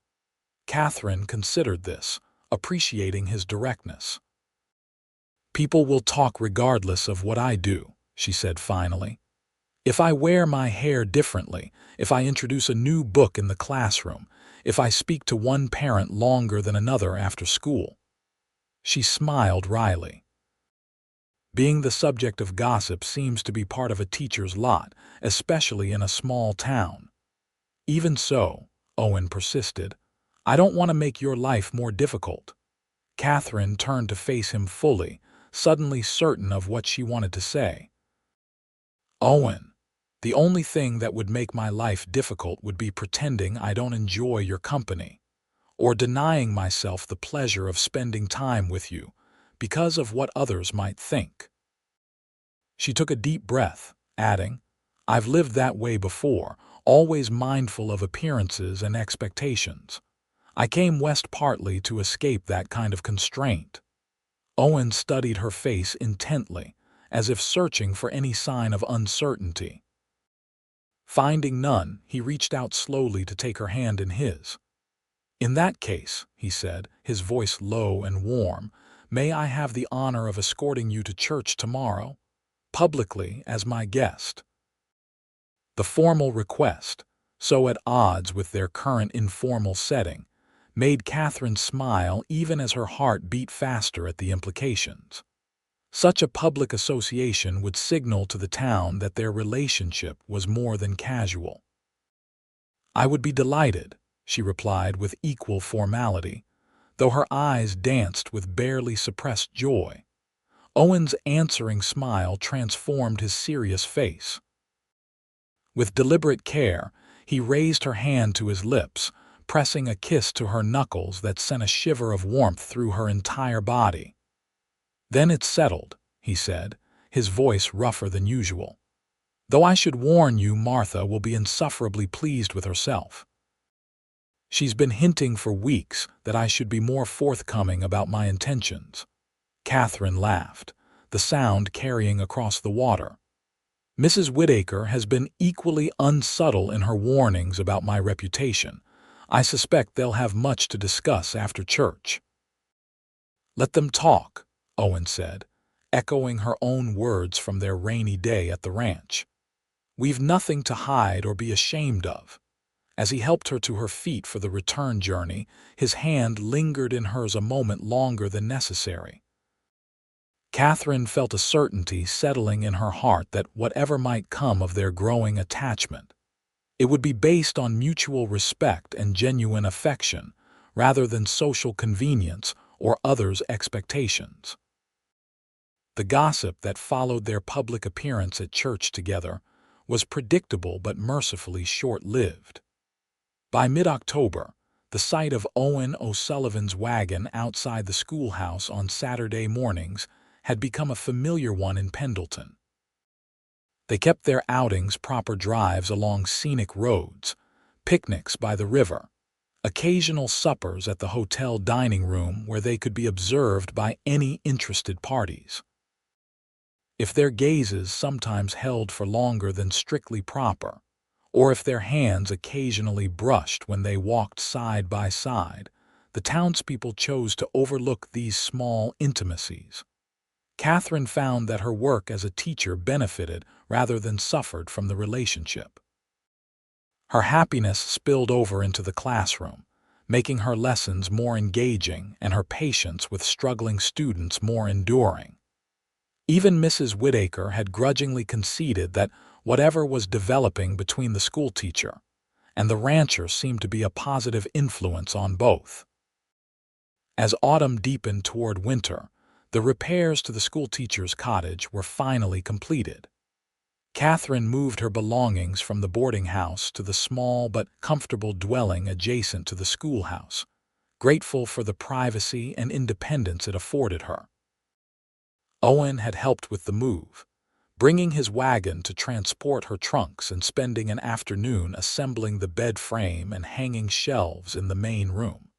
S1: Katherine considered this, appreciating his directness. People will talk regardless of what I do, she said finally. If I wear my hair differently, if I introduce a new book in the classroom, if I speak to one parent longer than another after school. She smiled wryly. Being the subject of gossip seems to be part of a teacher's lot, especially in a small town. Even so, Owen persisted, I don't want to make your life more difficult. Katherine turned to face him fully, suddenly certain of what she wanted to say. Owen, the only thing that would make my life difficult would be pretending I don't enjoy your company, or denying myself the pleasure of spending time with you because of what others might think. She took a deep breath, adding, I've lived that way before, always mindful of appearances and expectations. I came west partly to escape that kind of constraint. Owen studied her face intently, as if searching for any sign of uncertainty. Finding none, he reached out slowly to take her hand in his. In that case, he said, his voice low and warm, may I have the honor of escorting you to church tomorrow, publicly as my guest? The formal request, so at odds with their current informal setting, made Katherine smile even as her heart beat faster at the implications. Such a public association would signal to the town that their relationship was more than casual. I would be delighted, she replied with equal formality, though her eyes danced with barely suppressed joy. Owen's answering smile transformed his serious face. With deliberate care, he raised her hand to his lips, pressing a kiss to her knuckles that sent a shiver of warmth through her entire body. Then it's settled, he said, his voice rougher than usual. Though I should warn you, Martha will be insufferably pleased with herself. She's been hinting for weeks that I should be more forthcoming about my intentions. Katherine laughed, the sound carrying across the water. Mrs. Whittaker has been equally unsubtle in her warnings about my reputation. I suspect they'll have much to discuss after church. Let them talk, Owen said, echoing her own words from their rainy day at the ranch. We've nothing to hide or be ashamed of. As he helped her to her feet for the return journey, his hand lingered in hers a moment longer than necessary. Katherine felt a certainty settling in her heart that whatever might come of their growing attachment, it would be based on mutual respect and genuine affection, rather than social convenience or others' expectations. The gossip that followed their public appearance at church together was predictable but mercifully short-lived. By mid-October, the sight of Owen O'Sullivan's wagon outside the schoolhouse on Saturday mornings had become a familiar one in Pendleton. They kept their outings proper drives along scenic roads, picnics by the river, occasional suppers at the hotel dining room where they could be observed by any interested parties. If their gazes sometimes held for longer than strictly proper, or if their hands occasionally brushed when they walked side by side, the townspeople chose to overlook these small intimacies. Katherine found that her work as a teacher benefited rather than suffered from the relationship. Her happiness spilled over into the classroom, making her lessons more engaging and her patience with struggling students more enduring. Even Mrs. Whittaker had grudgingly conceded that whatever was developing between the schoolteacher and the rancher seemed to be a positive influence on both. As autumn deepened toward winter, the repairs to the schoolteacher's cottage were finally completed. Katherine moved her belongings from the boarding house to the small but comfortable dwelling adjacent to the schoolhouse, grateful for the privacy and independence it afforded her. Owen had helped with the move, bringing his wagon to transport her trunks and spending an afternoon assembling the bed frame and hanging shelves in the main room.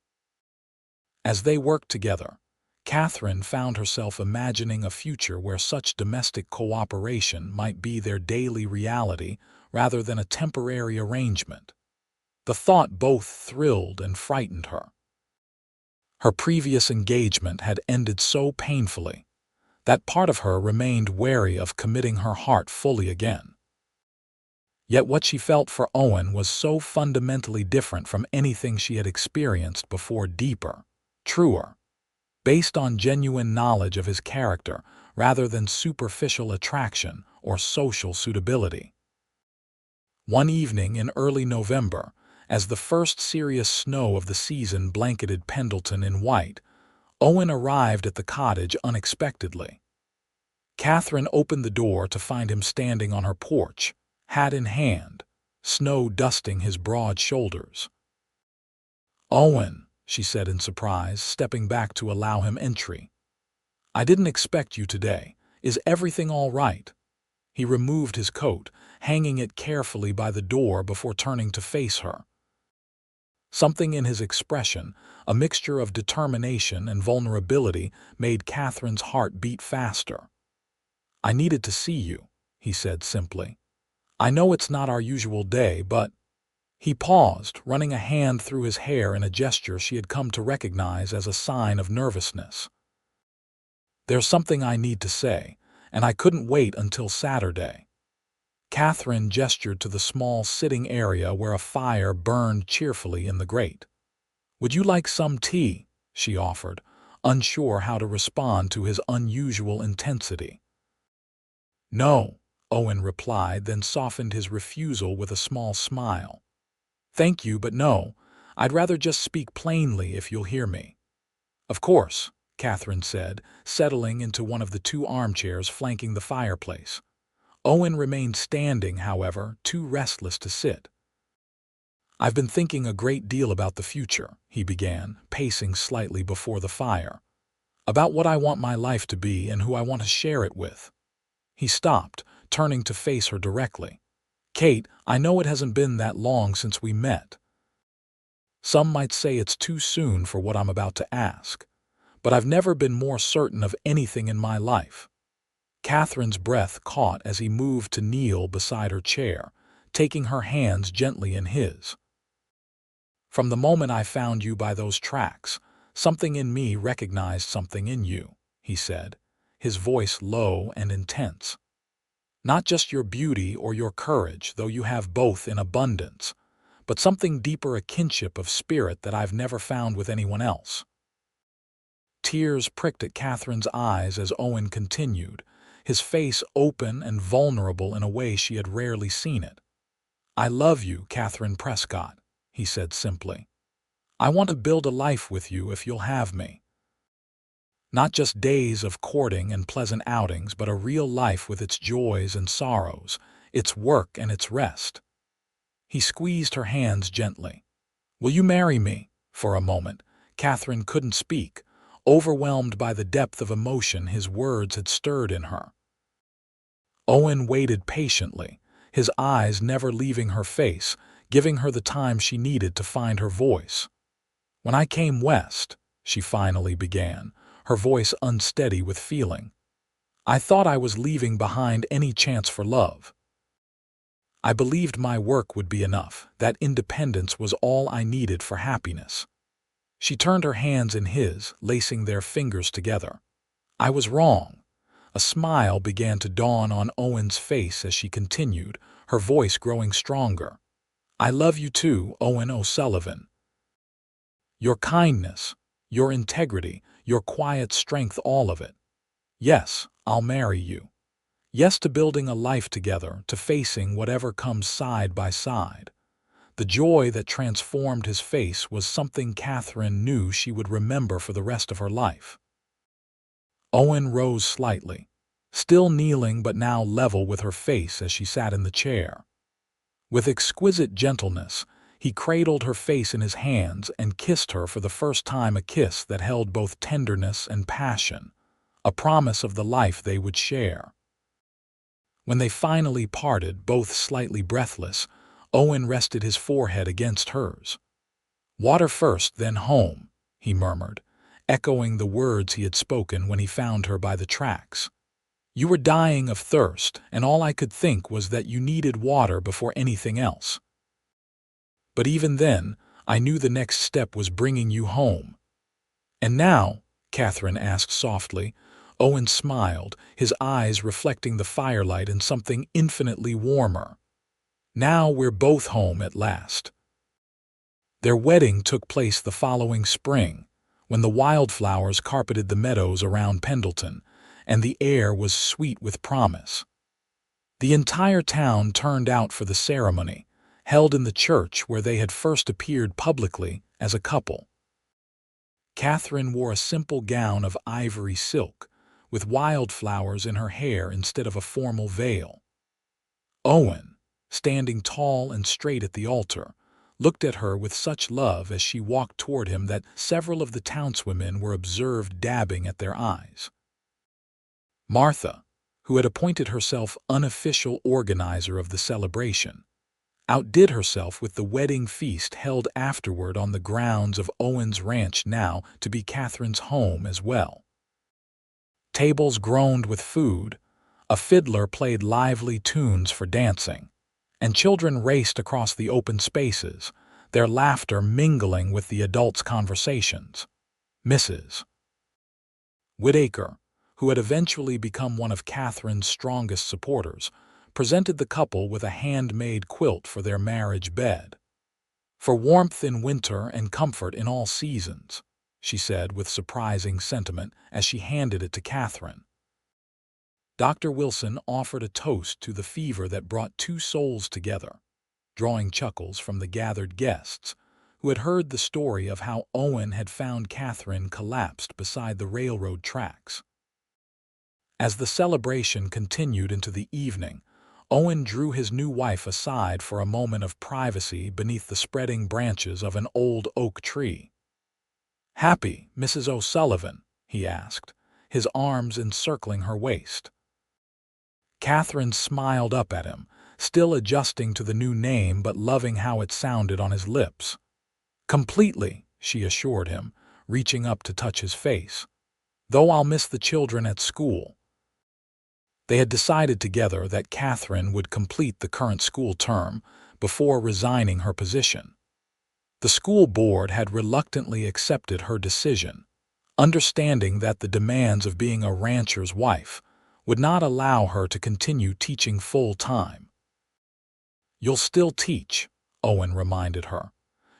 S1: As they worked together, Katherine found herself imagining a future where such domestic cooperation might be their daily reality rather than a temporary arrangement. The thought both thrilled and frightened her. Her previous engagement had ended so painfully that part of her remained wary of committing her heart fully again. Yet what she felt for Owen was so fundamentally different from anything she had experienced before, deeper, truer, based on genuine knowledge of his character rather than superficial attraction or social suitability. One evening in early November, as the first serious snow of the season blanketed Pendleton in white, Owen arrived at the cottage unexpectedly. Katherine opened the door to find him standing on her porch, hat in hand, snow dusting his broad shoulders. "Owen," she said in surprise, stepping back to allow him entry. "I didn't expect you today. Is everything all right?" He removed his coat, hanging it carefully by the door before turning to face her. Something in his expression, a mixture of determination and vulnerability, made Katherine's heart beat faster. "I needed to see you," he said simply. "I know it's not our usual day, but—" He paused, running a hand through his hair in a gesture she had come to recognize as a sign of nervousness. "There's something I need to say, and I couldn't wait until Saturday." Katherine gestured to the small sitting area where a fire burned cheerfully in the grate. "Would you like some tea?" she offered, unsure how to respond to his unusual intensity. "No," Owen replied, then softened his refusal with a small smile. "Thank you, but no. I'd rather just speak plainly if you'll hear me." "Of course," Katherine said, settling into one of the two armchairs flanking the fireplace. Owen remained standing, however, too restless to sit. "I've been thinking a great deal about the future," he began, pacing slightly before the fire. "About what I want my life to be and who I want to share it with." He stopped, turning to face her directly. "Kate, I know it hasn't been that long since we met. Some might say it's too soon for what I'm about to ask, but I've never been more certain of anything in my life." Katherine's breath caught as he moved to kneel beside her chair, taking her hands gently in his. "From the moment I found you by those tracks, something in me recognized something in you," he said, his voice low and intense. "Not just your beauty or your courage, though you have both in abundance, but something deeper, a kinship of spirit that I've never found with anyone else." Tears pricked at Katherine's eyes as Owen continued, his face open and vulnerable in a way she had rarely seen it. "I love you, Katherine Prescott," he said simply. "I want to build a life with you if you'll have me. Not just days of courting and pleasant outings, but a real life with its joys and sorrows, its work and its rest." He squeezed her hands gently. "Will you marry me?" For a moment, Katherine couldn't speak, overwhelmed by the depth of emotion his words had stirred in her. Owen waited patiently, his eyes never leaving her face, giving her the time she needed to find her voice. "When I came west," she finally began, her voice unsteady with feeling, "I thought I was leaving behind any chance for love. I believed my work would be enough, that independence was all I needed for happiness." She turned her hands in his, lacing their fingers together. "I was wrong." A smile began to dawn on Owen's face as she continued, her voice growing stronger. "I love you too, Owen O'Sullivan. Your kindness, your integrity, your quiet strength, all of it. Yes, I'll marry you. Yes to building a life together, to facing whatever comes side by side. The joy that transformed his face was something Katherine knew she would remember for the rest of her life. Owen rose slightly, still kneeling but now level with her face as she sat in the chair. With exquisite gentleness, he cradled her face in his hands and kissed her for the first time, a kiss that held both tenderness and passion, a promise of the life they would share. When they finally parted, both slightly breathless, Owen rested his forehead against hers. "Water first, then home," he murmured, echoing the words he had spoken when he found her by the tracks. "You were dying of thirst, and all I could think was that you needed water before anything else. But even then, I knew the next step was bringing you home." "And now?" Katherine asked softly. Owen smiled, his eyes reflecting the firelight in something infinitely warmer. "Now we're both home at last." Their wedding took place the following spring, when the wildflowers carpeted the meadows around Pendleton, and the air was sweet with promise. The entire town turned out for the ceremony, held in the church where they had first appeared publicly as a couple. Katherine wore a simple gown of ivory silk, with wildflowers in her hair instead of a formal veil. Owen, standing tall and straight at the altar, looked at her with such love as she walked toward him that several of the townswomen were observed dabbing at their eyes. Martha, who had appointed herself unofficial organizer of the celebration, outdid herself with the wedding feast held afterward on the grounds of Owen's ranch, now to be Katherine's home as well. Tables groaned with food, a fiddler played lively tunes for dancing, and children raced across the open spaces, their laughter mingling with the adults' conversations. Mrs. Whittaker, who had eventually become one of Katherine's strongest supporters, presented the couple with a handmade quilt for their marriage bed. "For warmth in winter and comfort in all seasons," she said with surprising sentiment as she handed it to Katherine. Dr. Wilson offered a toast to the fever that brought two souls together, drawing chuckles from the gathered guests, who had heard the story of how Owen had found Katherine collapsed beside the railroad tracks. As the celebration continued into the evening, Owen drew his new wife aside for a moment of privacy beneath the spreading branches of an old oak tree. "Happy, Mrs. O'Sullivan?" he asked, his arms encircling her waist. Katherine smiled up at him, still adjusting to the new name but loving how it sounded on his lips. "Completely," she assured him, reaching up to touch his face. "Though I'll miss the children at school." They had decided together that Katherine would complete the current school term before resigning her position. The school board had reluctantly accepted her decision, understanding that the demands of being a rancher's wife would not allow her to continue teaching full-time. "You'll still teach," Owen reminded her.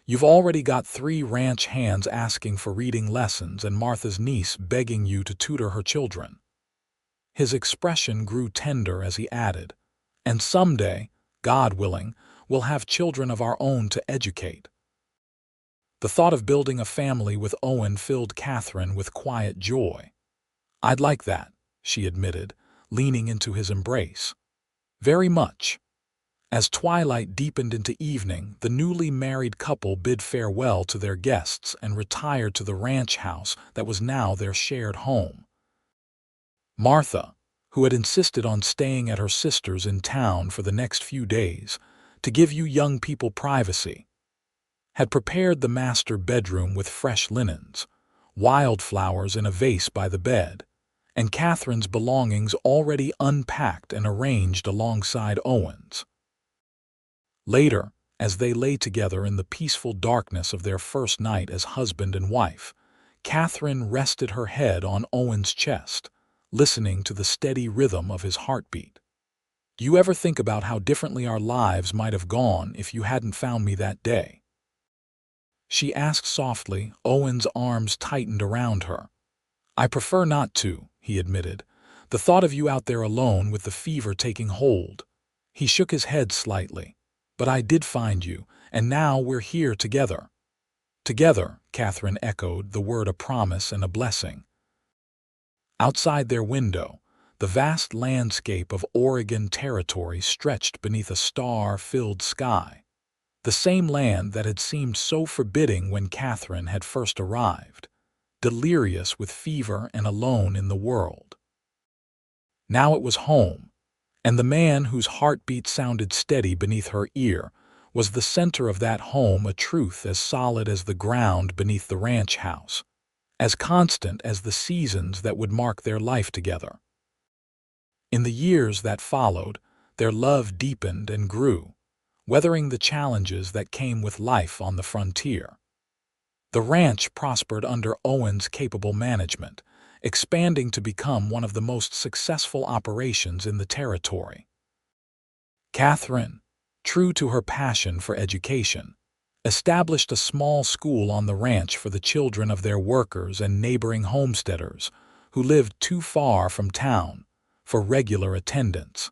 S1: "You've already got 3 ranch hands asking for reading lessons and Martha's niece begging you to tutor her children." His expression grew tender as he added, "And someday, God willing, we'll have children of our own to educate." The thought of building a family with Owen filled Katherine with quiet joy. "I'd like that," she admitted, leaning into his embrace. "Very much." As twilight deepened into evening, the newly married couple bid farewell to their guests and retired to the ranch house that was now their shared home. Martha, who had insisted on staying at her sister's in town for the next few days to give you young people privacy, had prepared the master bedroom with fresh linens, wildflowers in a vase by the bed, and Katherine's belongings already unpacked and arranged alongside Owen's. Later, as they lay together in the peaceful darkness of their first night as husband and wife, Katherine rested her head on Owen's chest, listening to the steady rhythm of his heartbeat. "Do you ever think about how differently our lives might have gone if you hadn't found me that day?" she asked softly. Owen's arms tightened around her. "I prefer not to," he admitted, The thought of you out there alone with the fever taking hold. He shook his head slightly. But I did find you, and now we're here together. Together, Katherine echoed, the word a promise and a blessing. Outside their window, the vast landscape of Oregon Territory stretched beneath a star-filled sky. The same land that had seemed so forbidding when Katherine had first arrived, delirious with fever and alone in the world. Now it was home, and the man whose heartbeat sounded steady beneath her ear was the center of that home, a truth as solid as the ground beneath the ranch house, as constant as the seasons that would mark their life together. In the years that followed, their love deepened and grew, weathering the challenges that came with life on the frontier. The ranch prospered under Owen's capable management, expanding to become one of the most successful operations in the territory. Katherine, true to her passion for education, established a small school on the ranch for the children of their workers and neighboring homesteaders who lived too far from town for regular attendance.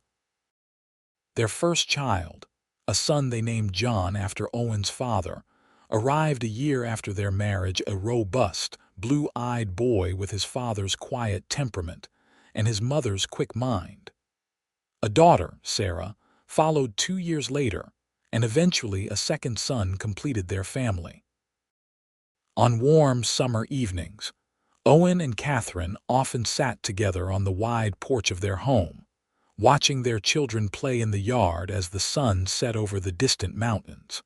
S1: Their first child, a son they named John after Owen's father, arrived a year after their marriage, a robust, blue-eyed boy with his father's quiet temperament and his mother's quick mind. A daughter, Sarah, followed 2 years later, and eventually a second son completed their family. On warm summer evenings, Owen and Katherine often sat together on the wide porch of their home, watching their children play in the yard as the sun set over the distant mountains.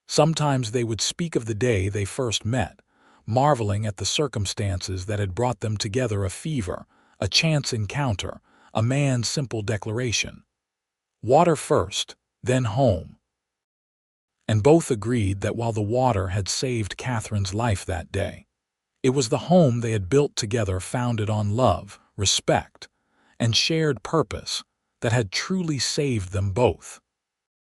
S1: Sometimes they would speak of the day they first met, marveling at the circumstances that had brought them together: a fever, a chance encounter, a man's simple declaration. Water first, then home. And both agreed that while the water had saved Katherine's life that day, it was the home they had built together, founded on love, respect, and shared purpose, that had truly saved them both.